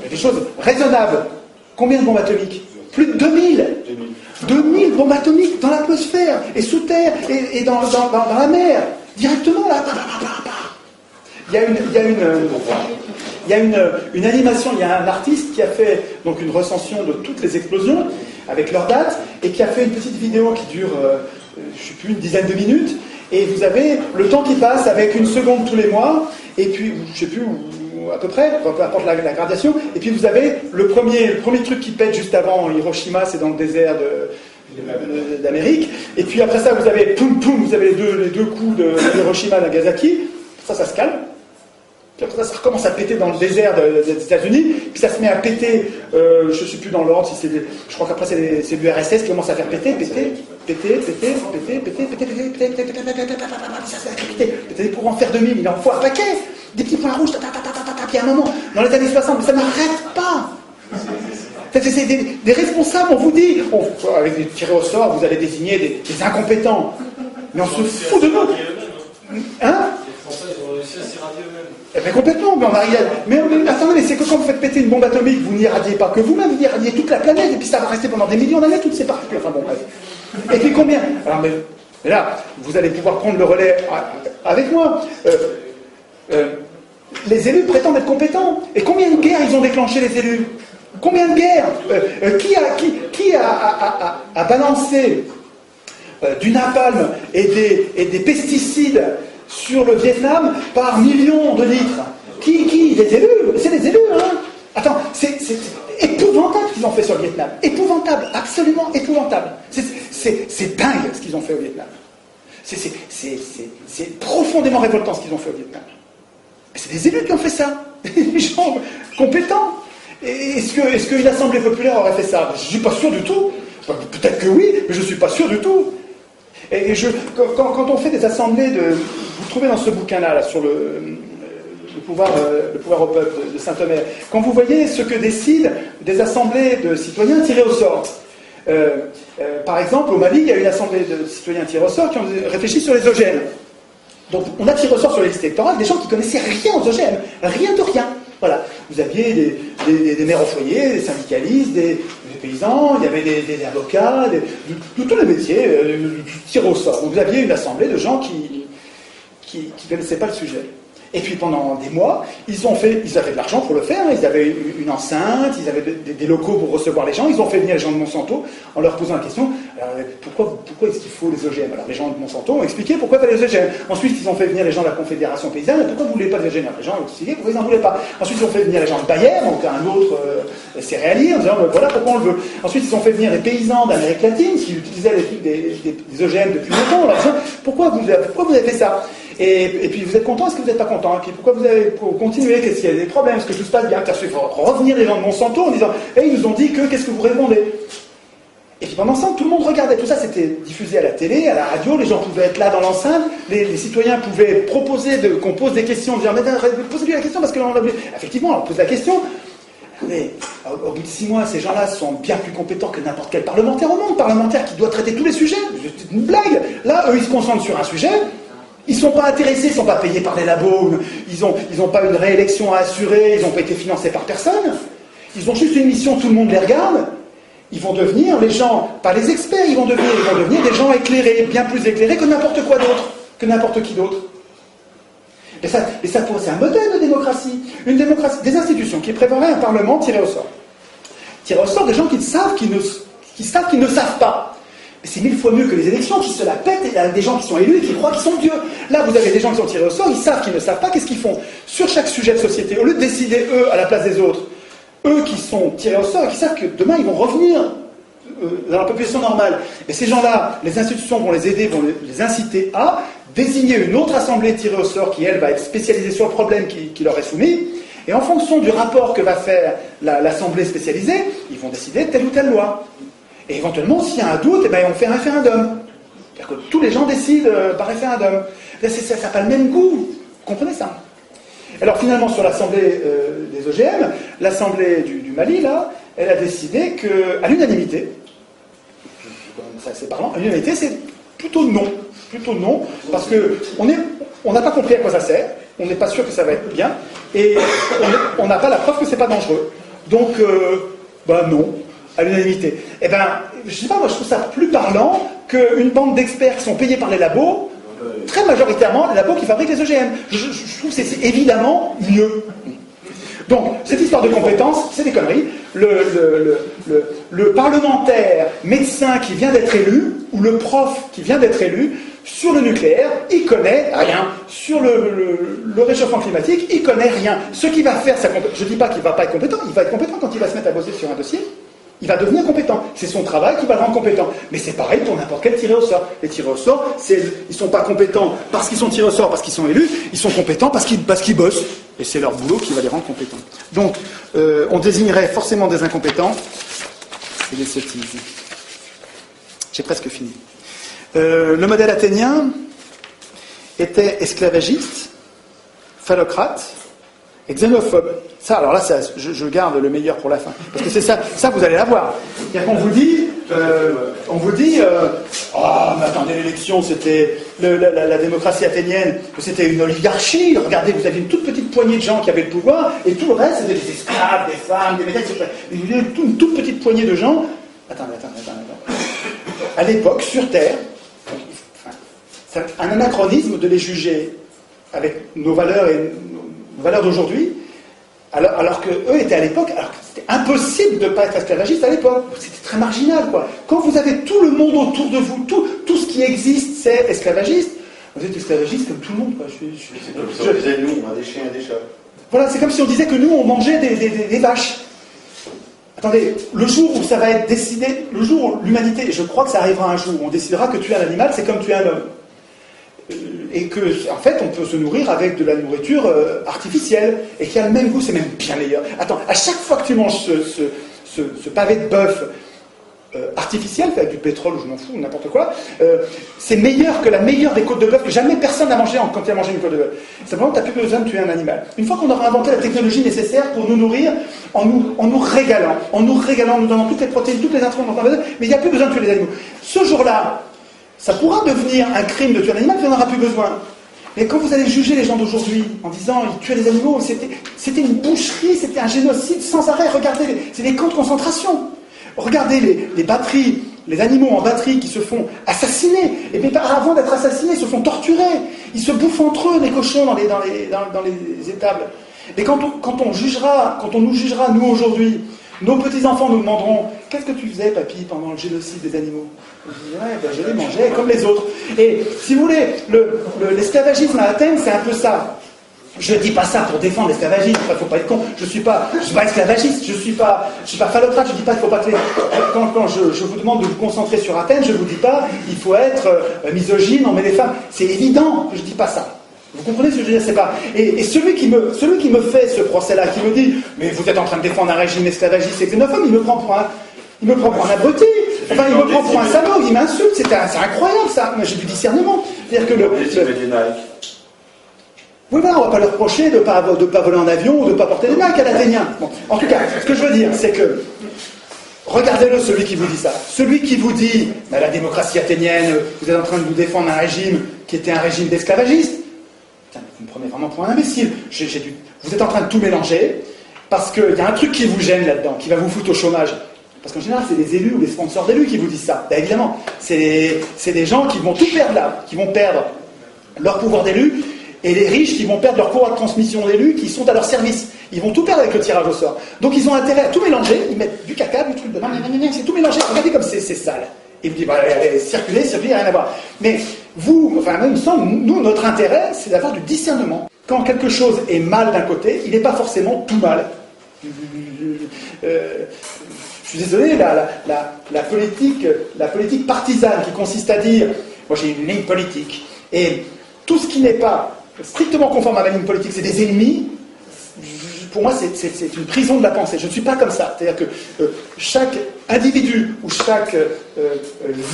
des choses raisonnables. Combien de bombes atomiques? Plus de 2000. 2000 bombes atomiques dans l'atmosphère, et sous terre, et dans la mer. Directement, là. Il y a une animation, il y a un artiste qui a fait donc une recension de toutes les explosions, avec leurs dates, et qui a fait une petite vidéo qui dure, je ne sais plus, une dizaine de minutes, et vous avez le temps qui passe avec 1 seconde tous les mois, et puis, je ne sais plus, à peu près, peu importe la gradation, et puis vous avez le premier truc qui pète juste avant Hiroshima, c'est dans le désert d'Amérique, et puis après ça vous avez poum poum, vous avez les deux coups de Hiroshima et Nagasaki, ça se calme, puis après ça recommence à péter dans le désert des États-Unis, puis ça se met à péter, je ne sais plus dans l'ordre, si je crois qu'après c'est l'URSS qui commence à faire péter, pour en faire 2000, il en faut un paquet, des petits points rouges, puis à un moment, dans les années 60, mais ça n'arrête pas. C'est des responsables, on vous dit, avec des tirés au sort, vous allez désigner des incompétents. Mais on se fout de nous. Hein? Les Français, ils ont réussi à s'irradier eux-mêmes. Eh bien complètement, mais attendez, mais c'est que quand vous faites péter une bombe atomique, vous n'irradiez pas que vous-même, vous irradiez toute la planète, et puis ça va rester pendant des millions d'années, toutes ces particules. Enfin bon, bref. Et puis combien? Alors, mais là, vous allez pouvoir prendre le relais avec moi. Les élus prétendent être compétents. Et combien de guerres ils ont déclenché, les élus? Combien de guerres? Qui a balancé du napalm et des pesticides sur le Vietnam par millions de litres? Qui? Les élus? C'est les élus, hein? Attends, c'est épouvantable ce qu'ils ont fait sur le Vietnam. Épouvantable, absolument épouvantable. C'est dingue ce qu'ils ont fait au Vietnam. C'est profondément révoltant ce qu'ils ont fait au Vietnam. C'est des élus qui ont fait ça. Des gens compétents. Est-ce qu'une assemblée populaire aurait fait ça? Je ne suis pas sûr du tout. Peut-être que oui, mais je ne suis pas sûr du tout. Et quand on fait des assemblées vous trouvez dans ce bouquin-là, là, sur le pouvoir au peuple de Saint-Omer, quand vous voyez ce que décident des assemblées de citoyens tirés au sort. Par exemple, au Mali, il y a une assemblée de citoyens tirés au sort qui ont réfléchi sur les OGM. Donc on a tiré au sort sur les listes électorales des gens qui ne connaissaient rien aux OGM, rien de rien. Voilà. Vous aviez des maires au foyer, des syndicalistes, des paysans, il y avait des avocats, de tous les métiers, tirés au sort. Donc vous aviez une assemblée de gens qui ne connaissaient pas le sujet. Et puis pendant des mois, ils avaient de l'argent pour le faire, ils avaient une enceinte, ils avaient des locaux pour recevoir les gens, ils ont fait venir les gens de Monsanto en leur posant la question, alors, pourquoi est-ce qu'il faut les OGM? Alors les gens de Monsanto ont expliqué pourquoi il fallait les OGM. Ensuite ils ont fait venir les gens de la Confédération Paysanne, pourquoi vous ne voulez pas les OGM? Les gens ont expliqué pourquoi ils n'en voulaient pas. Ensuite ils ont fait venir les gens de Bayer, donc un autre céréalier, en disant voilà pourquoi on le veut. Ensuite ils ont fait venir les paysans d'Amérique latine qui utilisaient des OGM depuis longtemps, en leur disant pourquoi vous avez fait ça? Et puis vous êtes content, est-ce que vous n'êtes pas content? Et puis pourquoi vous avez continué? Qu'est-ce qu'il y a des problèmes? Est-ce que tout se passe bien? Il faut revenir les gens de Monsanto en disant ils nous ont dit que, qu'est-ce que vous répondez? Et puis pendant ce temps, tout le monde regardait. Tout ça, c'était diffusé à la télé, à la radio, les gens pouvaient être là dans l'enceinte, les citoyens pouvaient proposer qu'on pose des questions, en disant mais posez-lui la question parce que effectivement, on pose la question. Mais au bout de 6 mois, ces gens-là sont bien plus compétents que n'importe quel parlementaire au monde. Parlementaire qui doit traiter tous les sujets. C'est une blague. Là, eux, ils se concentrent sur un sujet. Ils ne sont pas intéressés, ils ne sont pas payés par les labos, ils n'ont pas une réélection à assurer, ils n'ont pas été financés par personne. Ils ont juste une mission, tout le monde les regarde. Ils vont devenir, les gens, pas les experts, ils vont devenir des gens éclairés, bien plus éclairés que n'importe quoi d'autre, que n'importe qui d'autre. Et ça c'est un modèle de démocratie. Une démocratie, des institutions qui prépareraient un parlement tiré au sort. Tiré au sort des gens qui savent qu'ils ne savent pas. C'est 1000 fois mieux que les élections qui se la pètent et des gens qui sont élus et qui croient qu'ils sont dieux. Là, vous avez des gens qui sont tirés au sort, ils savent qu'ils ne savent pas, qu'est-ce qu'ils font? Sur chaque sujet de société, au lieu de décider eux à la place des autres, eux qui sont tirés au sort et qui savent que demain ils vont revenir dans la population normale. Et ces gens-là, les institutions vont les aider, vont les inciter à désigner une autre assemblée tirée au sort qui, elle, va être spécialisée sur le problème qui leur est soumis. Et en fonction du rapport que va faire l'assemblée spécialisée, ils vont décider de telle ou telle loi. Et éventuellement, s'il y a un doute, eh ben, on fait un référendum. C'est-à-dire que tous les gens décident par référendum. Là, ça n'a pas le même goût. Vous comprenez ça? Alors finalement, sur l'assemblée des OGM, l'assemblée du Mali, là, elle a décidé qu'à l'unanimité, ça c'est parlant, à l'unanimité, c'est plutôt non. Plutôt non, parce qu'on n'a pas compris à quoi ça sert, on n'est pas sûr que ça va être bien, et on n'a pas la preuve que c'est pas dangereux. Donc, non, à l'unanimité. Eh ben, je sais pas, moi je trouve ça plus parlant qu'une bande d'experts qui sont payés par les labos, très majoritairement les labos qui fabriquent les OGM. Je trouve que c'est évidemment mieux. Donc, cette histoire de compétences, c'est des conneries. Le parlementaire médecin qui vient d'être élu, ou le prof qui vient d'être élu, sur le nucléaire, il connaît rien. Sur le réchauffement climatique, il connaît rien. Ce qui va faire sa compétence, je ne dis pas qu'il ne va pas être compétent, il va être compétent quand il va se mettre à bosser sur un dossier. Il va devenir compétent. C'est son travail qui va le rendre compétent. Mais c'est pareil pour n'importe quel tiré au sort. Les tirés au sort, ils ne sont pas compétents parce qu'ils sont tirés au sort, parce qu'ils sont élus, ils sont compétents parce qu'ils bossent. Et c'est leur boulot qui va les rendre compétents. Donc, on désignerait forcément des incompétents. C'est des sottises. J'ai presque fini. Le modèle athénien était esclavagiste, phallocrate et xénophobe. Ça, alors là, je garde le meilleur pour la fin. Parce que c'est ça vous allez l'avoir. C'est-à-dire qu'on vous dit, mais attendez, l'élection, c'était la démocratie athénienne, c'était une oligarchie. Regardez, vous aviez une toute petite poignée de gens qui avaient le pouvoir, et tout le reste, c'était des esclaves, des femmes, des médailles, une toute petite poignée de gens. Attendez. À l'époque, sur Terre, c'est un anachronisme de les juger avec nos valeurs et nos valeurs d'aujourd'hui, alors qu'eux étaient à l'époque, alors que c'était impossible de ne pas être esclavagiste à l'époque. C'était très marginal, quoi. Quand vous avez tout le monde autour de vous, tout ce qui existe, c'est esclavagiste, vous êtes esclavagiste comme tout le monde, quoi. C'est comme si on disait, nous, on a des chiens et des chats. Voilà, c'est comme si on disait que nous, on mangeait des vaches. Attendez, le jour où ça va être décidé, le jour où l'humanité, je crois que ça arrivera un jour, où on décidera que tuer un animal, c'est comme tuer un homme. Et que, en fait, on peut se nourrir avec de la nourriture artificielle, et qui a le même goût, c'est même bien meilleur. Attends, à chaque fois que tu manges ce pavé de bœuf artificiel, fait avec du pétrole, ou je m'en fous, n'importe quoi, c'est meilleur que la meilleure des côtes de bœuf que jamais personne n'a mangé quand il a mangé une côte de bœuf. Simplement, tu n'as plus besoin de tuer un animal. Une fois qu'on aura inventé la technologie nécessaire pour nous nourrir, en nous régalant, en nous donnant toutes les protéines, toutes les intrants dont on a besoin, mais il n'y a plus besoin de tuer les animaux. Ce jour-là, ça pourra devenir un crime de tuer un animal, puis on n'aura plus besoin. Mais quand vous allez juger les gens d'aujourd'hui en disant ils tuaient les animaux, c'était une boucherie, c'était un génocide sans arrêt. Regardez, c'est des camps de concentration. Regardez les batteries, les animaux en batterie qui se font assassiner. Et bien avant d'être assassinés, ils se font torturer. Ils se bouffent entre eux, les cochons, dans les étables. Et quand on nous jugera, nous aujourd'hui, nos petits-enfants nous demanderont « Qu'est-ce que tu faisais, papy, pendant le génocide des animaux ?» Je dis « Ouais, ben, je les mangeais comme les autres. » Et si vous voulez, l'esclavagisme à Athènes, c'est un peu ça. Je ne dis pas ça pour défendre l'esclavagisme, il ne faut pas être con. Je ne suis pas esclavagiste, je ne suis pas phallocrate, je ne dis pas qu'il ne faut pas tuer. Quand je vous demande de vous concentrer sur Athènes, je ne vous dis pas il faut être misogyne, on met les femmes. C'est évident que je ne dis pas ça. Vous comprenez ce que je veux dire? C'est pas. Et celui qui me fait ce procès-là, qui me dit mais vous êtes en train de défendre un régime esclavagiste et xénophobe, il me prend pour un abruti. Enfin, il me prend pour un salaud, il m'insulte. C'est incroyable ça. Mais j'ai du discernement. C'est-à-dire que oui, voilà, on ne va pas leur reprocher de ne pas voler en avion ou de ne pas porter des Nike à l'Athénien. Bon, en tout cas, ce que je veux dire, c'est que regardez-le, celui qui vous dit ça. Celui qui vous dit bah, la démocratie athénienne, vous êtes en train de vous défendre un régime qui était un régime d'esclavagistes. Vous me prenez vraiment pour un imbécile. Vous êtes en train de tout mélanger parce qu'il y a un truc qui vous gêne là-dedans, qui va vous foutre au chômage. Parce qu'en général, c'est des élus ou des sponsors d'élus qui vous disent ça. Ben, évidemment, c'est des gens qui vont tout perdre là, qui vont perdre leur pouvoir d'élu, et les riches qui vont perdre leur pouvoir de transmission d'élus qui sont à leur service. Ils vont tout perdre avec le tirage au sort. Donc ils ont intérêt à tout mélanger, ils mettent du caca, du truc dedans, c'est tout mélangé. Regardez comme c'est sale. Et vous dites, bah, circuler, il n'y a rien à voir. Mais vous, enfin, même il me semble, nous, notre intérêt, c'est d'avoir du discernement. Quand quelque chose est mal d'un côté, il n'est pas forcément tout mal. Je suis désolé, la politique partisane qui consiste à dire, moi j'ai une ligne politique, et tout ce qui n'est pas strictement conforme à la ligne politique, c'est des ennemis. Pour moi, c'est une prison de la pensée. Je ne suis pas comme ça. C'est-à-dire que chaque individu ou chaque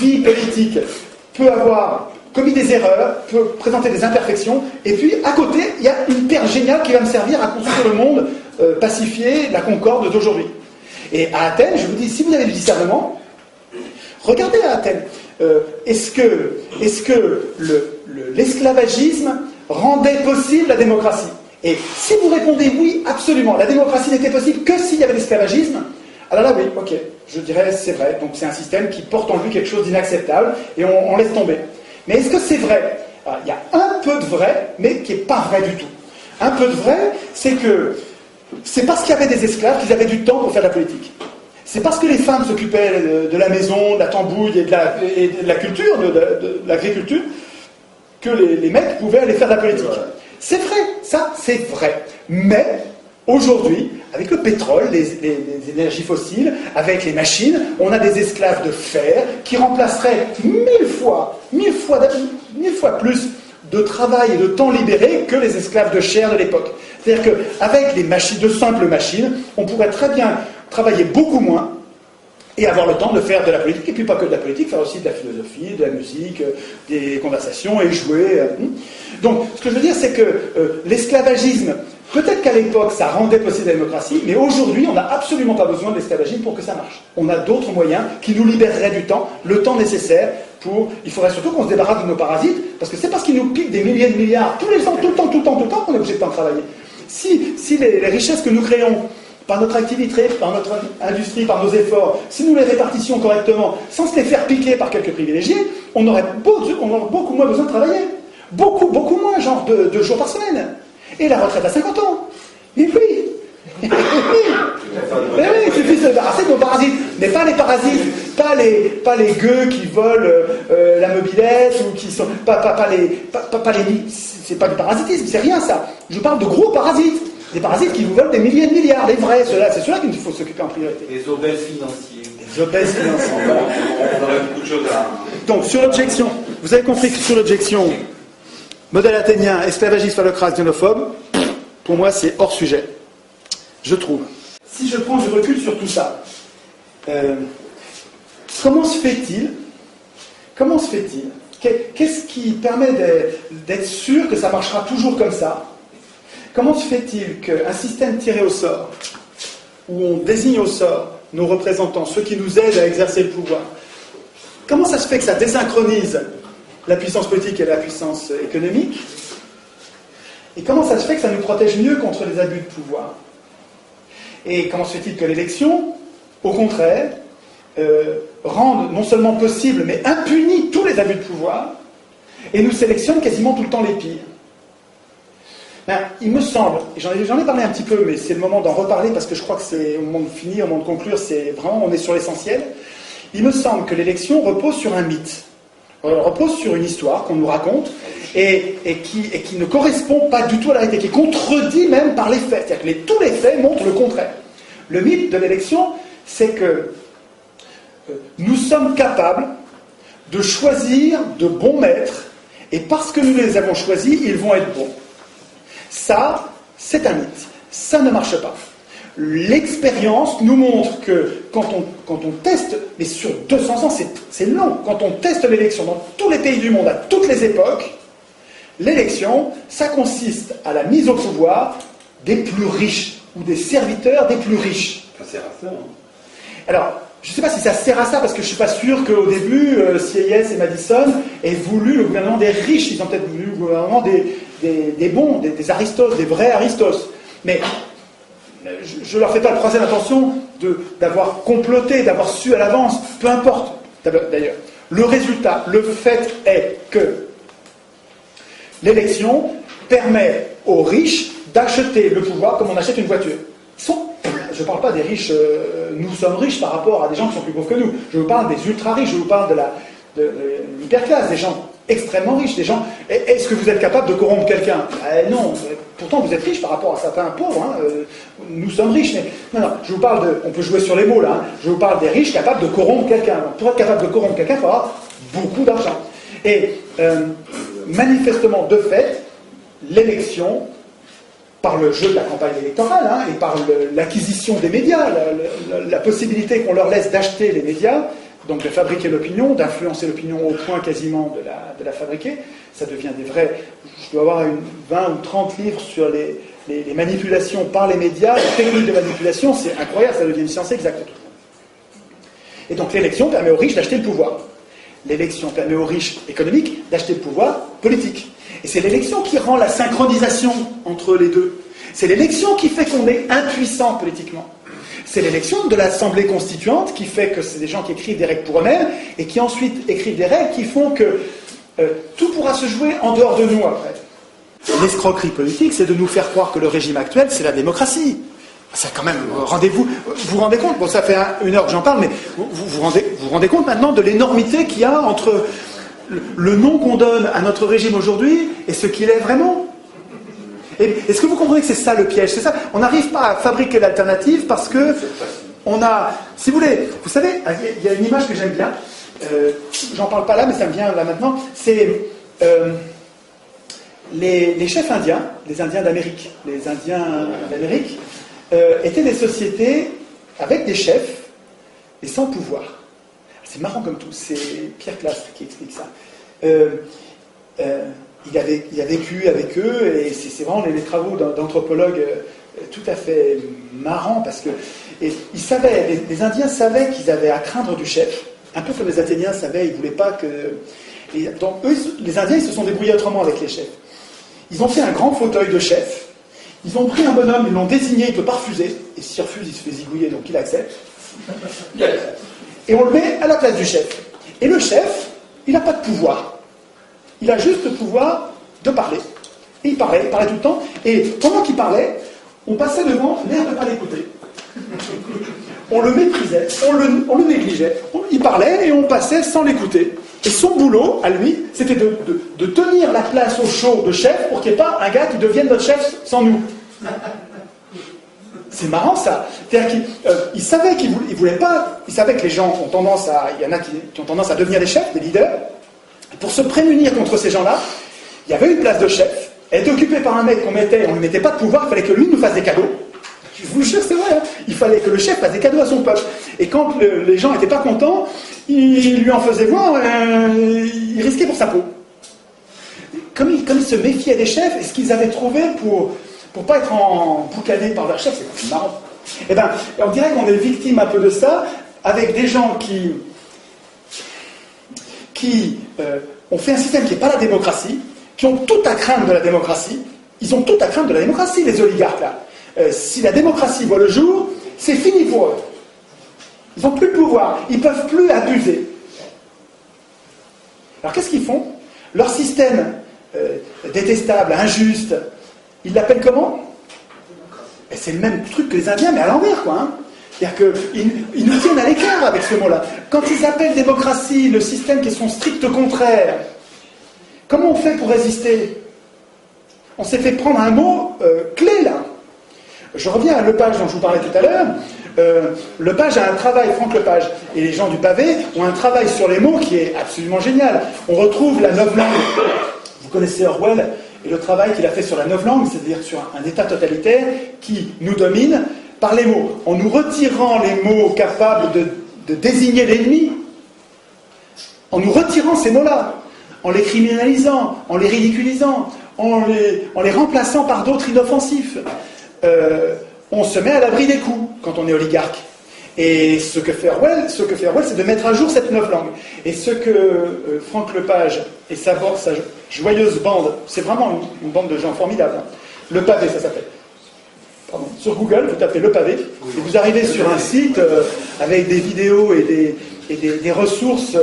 vie politique peut avoir commis des erreurs, peut présenter des imperfections, et puis à côté, il y a une perle géniale qui va me servir à construire le monde pacifié, la concorde d'aujourd'hui. Et à Athènes, je vous dis, si vous avez du discernement, regardez à Athènes. Est-ce que l'esclavagisme rendait possible la démocratie? Et si vous répondez oui, absolument, la démocratie n'était possible que s'il y avait l'esclavagisme, alors là, oui, ok, je dirais c'est vrai. Donc c'est un système qui porte en lui quelque chose d'inacceptable, et on laisse tomber. Mais est-ce que c'est vrai? Alors, il y a un peu de vrai, mais qui n'est pas vrai du tout. Un peu de vrai, c'est que c'est parce qu'il y avait des esclaves qu'ils avaient du temps pour faire de la politique. C'est parce que les femmes s'occupaient de la maison, de la tambouille et de la culture, de l'agriculture, que les mecs pouvaient aller faire de la politique. C'est vrai, ça c'est vrai. Mais aujourd'hui, avec le pétrole, les énergies fossiles, avec les machines, on a des esclaves de fer qui remplaceraient mille fois plus de travail et de temps libéré que les esclaves de chair de l'époque. C'est-à-dire qu'avec des machines, de simples machines, on pourrait très bien travailler beaucoup moins et avoir le temps de faire de la politique, et puis pas que de la politique, faire aussi de la philosophie, de la musique, des conversations et jouer. Donc, ce que je veux dire, c'est que l'esclavagisme, peut-être qu'à l'époque, ça rendait possible la démocratie, mais aujourd'hui, on n'a absolument pas besoin de l'esclavagisme pour que ça marche. On a d'autres moyens qui nous libéreraient du temps, le temps nécessaire pour... Il faudrait surtout qu'on se débarrasse de nos parasites, parce que c'est parce qu'ils nous piquent des milliers de milliards tous les ans, tout le temps, qu'on est obligé de temps travailler. Si les richesses que nous créons par notre activité, par notre industrie, par nos efforts, si nous les répartissions correctement, sans se les faire piquer par quelques privilégiés, on aurait beaucoup moins besoin de travailler. Beaucoup moins, genre 2 jours par semaine. Et la retraite à 50 ans. Et oui. Mais oui, il suffit de se débarrasser de nos parasites. Mais pas les parasites, pas les gueux qui volent la mobilette, ou qui sont... c'est pas du parasitisme, c'est rien ça. Je parle de gros parasites. Des parasites qui vous volent des milliers de milliards, les vrais, c'est ceux-là qu'il faut s'occuper en priorité. Les obèses financiers. Les obèses financiers, voilà. On aurait beaucoup de choses à... Donc, sur l'objection, vous avez compris que sur l'objection, modèle athénien, esclavagiste, phallocrate, xénophobe, pour moi, c'est hors sujet. Je trouve. Si je prends du recul sur tout ça, comment se fait-il Qu'est-ce qui permet d'être sûr que ça marchera toujours comme ça? Comment se fait-il qu'un système tiré au sort, où on désigne au sort nos représentants, ceux qui nous aident à exercer le pouvoir, comment ça se fait que ça désynchronise la puissance politique et la puissance économique? Et comment ça se fait que ça nous protège mieux contre les abus de pouvoir? Et comment se fait-il que l'élection, au contraire, rende non seulement possible, mais impunit tous les abus de pouvoir, et nous sélectionne quasiment tout le temps les pires? Ben, il me semble, et j'en ai parlé un petit peu, mais c'est le moment d'en reparler parce que je crois que c'est au moment de finir, au moment de conclure, c'est vraiment, on est sur l'essentiel. Il me semble que l'élection repose sur un mythe, repose sur une histoire qu'on nous raconte et qui ne correspond pas du tout à la réalité, qui est contredit même par les faits. C'est-à-dire que tous les faits montrent le contraire. Le mythe de l'élection, c'est que nous sommes capables de choisir de bons maîtres, et parce que nous les avons choisis, ils vont être bons. Ça, c'est un mythe. Ça ne marche pas. L'expérience nous montre que quand on teste, mais sur 200 ans, c'est long, quand on teste l'élection dans tous les pays du monde, à toutes les époques, l'élection, ça consiste à la mise au pouvoir des plus riches, ou des serviteurs des plus riches. Ça sert à ça, hein. Alors, je ne sais pas si ça sert à ça, parce que je ne suis pas sûr qu'au début, Sieyès et Madison aient voulu le gouvernement des riches. Ils ont peut-être voulu le gouvernement des bons, des Aristos, des vrais Aristos. Mais je ne leur fais pas le procès d'intention d'avoir comploté, d'avoir su à l'avance, peu importe d'ailleurs. Le résultat, le fait est que l'élection permet aux riches d'acheter le pouvoir comme on achète une voiture. Je ne parle pas des riches, nous sommes riches par rapport à des gens qui sont plus pauvres que nous. Je vous parle des ultra-riches, je vous parle de l'hyperclasse, des gens extrêmement riches, des gens... Est-ce que vous êtes capable de corrompre quelqu'un? Non, pourtant vous êtes riche par rapport à certains pauvres, hein. Nous sommes riches, mais... Non, je vous parle de... On peut jouer sur les mots, là. Hein. Je vous parle des riches capables de corrompre quelqu'un. Donc, pour être capable de corrompre quelqu'un, il faut avoir beaucoup d'argent. Et manifestement, de fait, l'élection, par le jeu de la campagne électorale, hein, et par l'acquisition des médias, la possibilité qu'on leur laisse d'acheter les médias, donc de fabriquer l'opinion, d'influencer l'opinion au point quasiment de la fabriquer, ça devient des vrais... Je dois avoir 20 ou 30 livres sur les manipulations par les médias, les techniques de manipulation, c'est incroyable, ça devient une science exacte. Et donc l'élection permet aux riches d'acheter le pouvoir. L'élection permet aux riches économiques d'acheter le pouvoir politique. Et c'est l'élection qui rend la synchronisation entre les deux. C'est l'élection qui fait qu'on est impuissant politiquement. C'est l'élection de l'Assemblée constituante qui fait que c'est des gens qui écrivent des règles pour eux-mêmes et qui ensuite écrivent des règles qui font que tout pourra se jouer en dehors de nous après. L'escroquerie politique, c'est de nous faire croire que le régime actuel, c'est la démocratie. C'est quand même, vous vous rendez compte, bon ça fait 1 heure que j'en parle, mais vous rendez compte maintenant de l'énormité qu'il y a entre le nom qu'on donne à notre régime aujourd'hui et ce qu'il est vraiment. Et est-ce que vous comprenez que c'est ça le piège? C'est ça. On n'arrive pas à fabriquer l'alternative parce que on a, si vous voulez, vous savez, il y a une image que j'aime bien, j'en parle pas là, mais ça me vient là maintenant, c'est les chefs indiens, les Indiens d'Amérique, étaient des sociétés avec des chefs et sans pouvoir. C'est marrant comme tout, c'est Pierre Clastre qui explique ça. Il a vécu avec eux, et c'est vraiment les travaux d'anthropologues tout à fait marrants, parce que ils savaient, les Indiens savaient qu'ils avaient à craindre du chef, un peu comme les Athéniens savaient, ils ne voulaient pas que... Et donc eux, les Indiens, ils se sont débrouillés autrement avec les chefs. Ils ont fait un grand fauteuil de chef, ils ont pris un bonhomme, ils l'ont désigné, il ne peut pas refuser, et s'il refuse, il se fait zigouiller, donc il accepte. Et on le met à la place du chef. Et le chef, il n'a pas de pouvoir. Il a juste le pouvoir de parler. Et il parlait tout le temps. Et pendant qu'il parlait, on passait devant, l'air de ne pas l'écouter. On le méprisait, on le négligeait. Il parlait et on passait sans l'écouter. Et son boulot, à lui, c'était de tenir la place au chaud de chef pour qu'il n'y ait pas un gars qui devienne notre chef sans nous. C'est marrant ça. C'est-à-dire qu'il savait qu'il voulait pas. Il savait que les gens ont tendance à. Il y en a qui ont tendance à devenir des chefs, des leaders. Pour se prémunir contre ces gens-là, il y avait une place de chef. Elle était occupée par un mec qu'on mettait, on ne lui mettait pas de pouvoir, il fallait que lui nous fasse des cadeaux. Je vous jure, c'est vrai, hein. Il fallait que le chef fasse des cadeaux à son peuple. Et quand les gens n'étaient pas contents, il lui en faisait voir, il risquait pour sa peau. Comme ils se méfiaient des chefs, et ce qu'ils avaient trouvé pour pas être emboucanés par leur chef, c'est marrant. Eh bien, on dirait qu'on est victime un peu de ça, avec des gens qui ont fait un système qui n'est pas la démocratie, qui ont tout à craindre de la démocratie. Ils ont tout à craindre de la démocratie, les oligarques, là. Si la démocratie voit le jour, c'est fini pour eux. Ils n'ont plus de pouvoir, ils ne peuvent plus abuser. Alors qu'est-ce qu'ils font? Leur système détestable, injuste, ils l'appellent comment? Et c'est le même truc que les Indiens, mais à l'envers, quoi. Hein. C'est-à-dire qu'ils nous tiennent à l'écart avec ce mot-là. Quand ils appellent démocratie le système qui est son strict contraire, comment on fait pour résister? On s'est fait prendre un mot clé, là. Je reviens à Lepage dont je vous parlais tout à l'heure. Lepage a un travail, Franck Lepage, et les gens du pavé ont un travail sur les mots qui est absolument génial. On retrouve la novlangue. Vous connaissez Orwell et le travail qu'il a fait sur la novlangue, c'est-à-dire sur un État totalitaire qui nous domine par les mots. En nous retirant les mots capables de désigner l'ennemi, en nous retirant ces mots-là, en les criminalisant, en les ridiculisant, en les remplaçant par d'autres inoffensifs, on se met à l'abri des coups quand on est oligarque. Et ce que fait Orwell, c'est de mettre à jour cette novlangue. Et ce que Franck Lepage et sa joyeuse bande, c'est vraiment une bande de gens formidables. Hein. Le Pavé, ça s'appelle. Pardon. Sur Google, vous tapez Le Pavé, et vous arrivez sur un site avec des vidéos et des ressources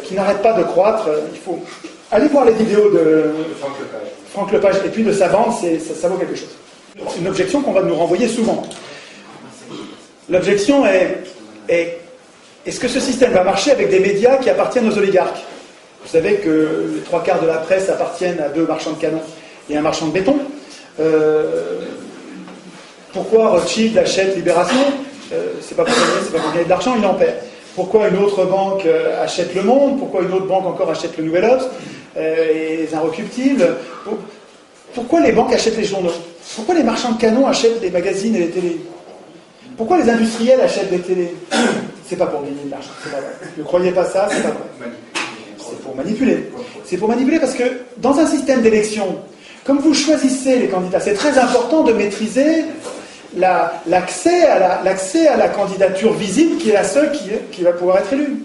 qui n'arrêtent pas de croître. Il faut aller voir les vidéos de Franck Lepage et puis de sa bande, ça vaut quelque chose. Une objection qu'on va nous renvoyer souvent. L'objection est est-ce que ce système va marcher avec des médias qui appartiennent aux oligarques? Vous savez que les 3/4 de la presse appartiennent à 2 marchands de canons et un marchand de béton. Pourquoi Rothschild achète Libération? C'est pas pour gagner de l'argent, il en perd. Pourquoi une autre banque achète Le Monde? Pourquoi une autre banque encore achète le Nouvel Obs et les Inrecuptibles? Pourquoi les banques achètent les journaux? Pourquoi les marchands de canons achètent les magazines et les télés? Pourquoi les industriels achètent des télés? C'est pas pour gagner de l'argent, c'est pas vrai. Ne croyez pas ça, c'est pas vrai. C'est pour manipuler. C'est pour manipuler parce que dans un système d'élection, comme vous choisissez les candidats, c'est très important de maîtriser l'accès à la candidature visible qui est la seule qui va pouvoir être élue.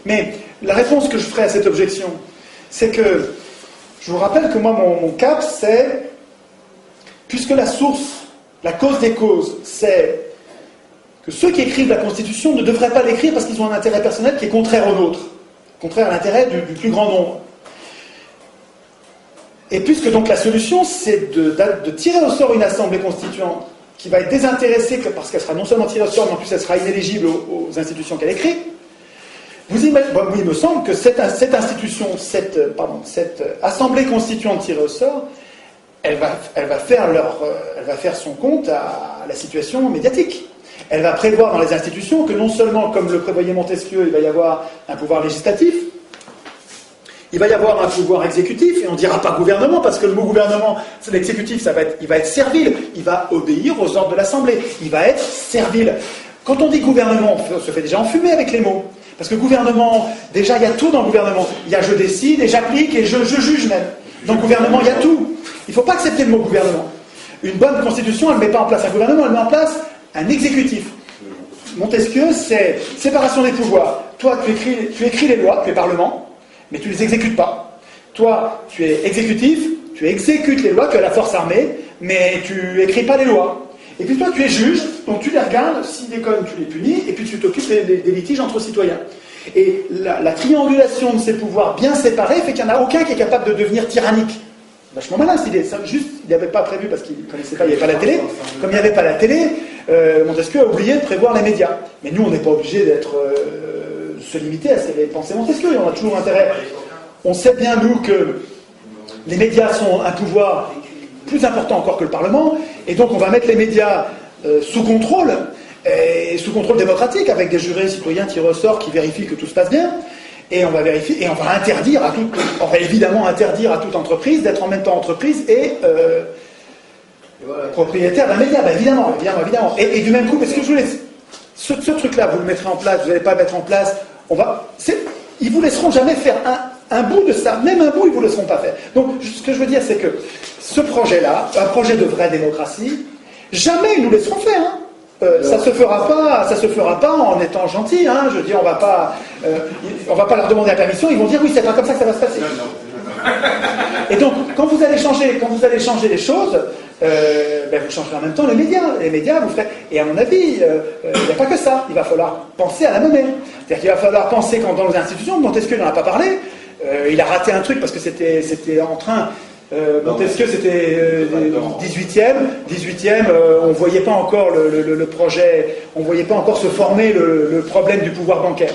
Mais la réponse que je ferai à cette objection, c'est que je vous rappelle que moi, mon cap, c'est, puisque la source, la cause des causes, c'est que ceux qui écrivent la Constitution ne devraient pas l'écrire parce qu'ils ont un intérêt personnel qui est contraire au nôtre, contraire à l'intérêt du plus grand nombre. Et puisque donc la solution, c'est de tirer au sort une assemblée constituante qui va être désintéressée parce qu'elle sera non seulement tirée au sort, mais en plus elle sera inéligible aux institutions qu'elle écrit, il me semble que cette assemblée constituante tirée au sort, elle va faire son compte à la situation médiatique. Elle va prévoir dans les institutions que non seulement, comme le prévoyait Montesquieu, il va y avoir un pouvoir législatif, il va y avoir un pouvoir exécutif, et on ne dira pas gouvernement, parce que le mot gouvernement, c'est l'exécutif, il va être servile, il va obéir aux ordres de l'Assemblée, il va être servile. Quand on dit gouvernement, on se fait déjà enfumer avec les mots. Parce que gouvernement, déjà il y a tout dans le gouvernement. Il y a je décide et j'applique et je juge même. Dans le gouvernement, il y a tout. Il ne faut pas accepter le mot gouvernement. Une bonne constitution, elle ne met pas en place un gouvernement, elle met en place un exécutif. Montesquieu, c'est séparation des pouvoirs. Toi, tu écris les lois, tu es parlement, mais tu ne les exécutes pas. Toi, tu es exécutif, tu exécutes les lois, tu as la force armée, mais tu n'écris pas les lois. Et puis toi, tu es juge, donc tu les regardes, s'ils déconnent, tu les punis, et puis tu t'occupes des litiges entre citoyens. Et la triangulation de ces pouvoirs bien séparés fait qu'il n'y en a aucun qui est capable de devenir tyrannique. Vachement malin cette idée. Juste, il n'y avait pas prévu parce qu'il ne connaissait pas, il n'y avait pas la télé. Comme il n'y avait pas la télé, Montesquieu a oublié de prévoir les médias. Mais nous, on n'est pas obligé d'être se limiter à ces pensées Montesquieu. On a toujours intérêt. On sait bien, nous, que les médias sont un pouvoir plus important encore que le Parlement, et donc on va mettre les médias sous contrôle démocratique, avec des jurés citoyens qui ressortent, qui vérifient que tout se passe bien, et on va vérifier, et on va évidemment interdire à toute entreprise d'être en même temps entreprise et propriétaire d'un média, évidemment. Et du même coup, parce que je voulais, ce truc-là, vous le mettrez en place, vous n'allez pas le mettre en place, ils vous laisseront jamais faire un bout de ça, même un bout, ils vous laisseront pas faire. Donc, ce que je veux dire, c'est que ce projet-là, un projet de vraie démocratie, jamais ils nous laisseront faire. Ça se fera pas en étant gentil. Je veux dire, on va pas leur demander la permission. Ils vont dire oui, c'est pas comme ça que ça va se passer. Et donc, quand vous allez changer les choses, vous changerez en même temps les médias. Les médias, vous ferez. Et à mon avis, il n'y a pas que ça. Il va falloir penser à la monnaie. C'est-à-dire qu'il va falloir penser quand dans les institutions. Montesquieu n'en a pas parlé. Il a raté un truc parce que c'était en train. Montesquieu, c'était 18e, on voyait pas encore le projet, on voyait pas encore se former le problème du pouvoir bancaire.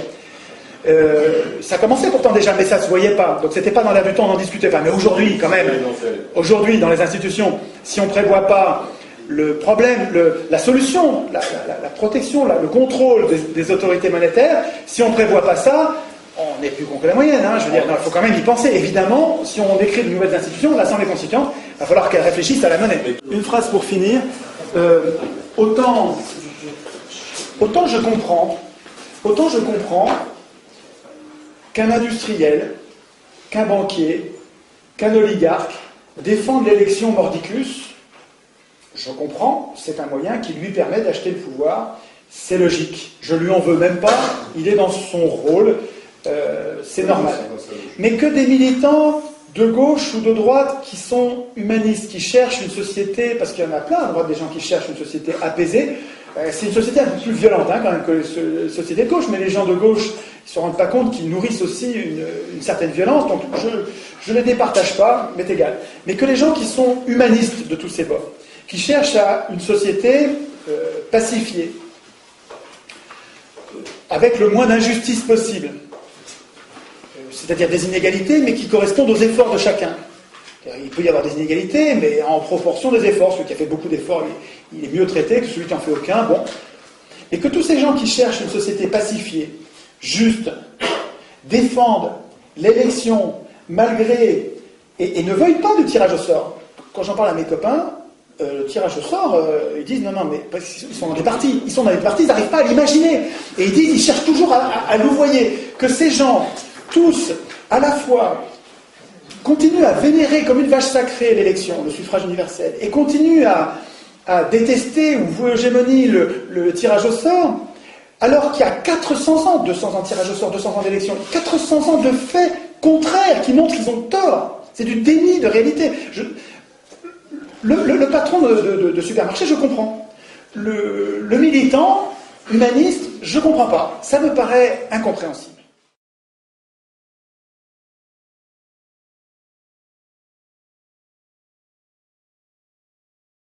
Ça commençait pourtant déjà, mais ça se voyait pas. Donc c'était pas dans l'air du temps, on en discutait pas. Mais aujourd'hui, quand même, aujourd'hui, dans les institutions, si on prévoit pas le problème, la solution, la protection, le contrôle des autorités monétaires, si on prévoit pas ça, on n'est plus con que la moyenne, je veux dire, il faut quand même y penser. Évidemment, si on écrit de nouvelles institutions, l'Assemblée constituante, il va falloir qu'elle réfléchisse à la monnaie. Une phrase pour finir. Autant je comprends qu'un industriel, qu'un banquier, qu'un oligarque défende l'élection mordicus. Je comprends, c'est un moyen qui lui permet d'acheter le pouvoir. C'est logique. Je lui en veux même pas. Il est dans son rôle. C'est normal. Mais que des militants de gauche ou de droite qui sont humanistes, qui cherchent une société, parce qu'il y en a plein à droite des gens qui cherchent une société apaisée, c'est une société un peu plus violente quand même que les sociétés de gauche, mais les gens de gauche ils ne se rendent pas compte qu'ils nourrissent aussi une certaine violence, donc je ne les départage pas, mais égal. Mais que les gens qui sont humanistes de tous ces bords, qui cherchent à une société pacifiée, avec le moins d'injustice possible, c'est-à-dire des inégalités, mais qui correspondent aux efforts de chacun. Il peut y avoir des inégalités, mais en proportion des efforts. Celui qui a fait beaucoup d'efforts, il est mieux traité que celui qui en fait aucun. Bon. et que tous ces gens qui cherchent une société pacifiée, juste, défendent l'élection malgré et ne veuillent pas de tirage au sort. Quand j'en parle à mes copains, le tirage au sort, ils disent non, mais parce qu'ils sont dans des partis, ils n'arrivent pas à l'imaginer. Et ils disent, ils cherchent toujours à louvoyer. Que ces gens, tous, à la fois, continuent à vénérer comme une vache sacrée l'élection, le suffrage universel, et continuent à détester ou vouer hégémonie le tirage au sort, alors qu'il y a 400 ans, 200 ans de tirage au sort, 200 ans d'élection, 400 ans de faits contraires qui montrent qu'ils ont tort. C'est du déni de réalité. Le patron de supermarché, je comprends. Le militant humaniste, je ne comprends pas. Ça me paraît incompréhensible.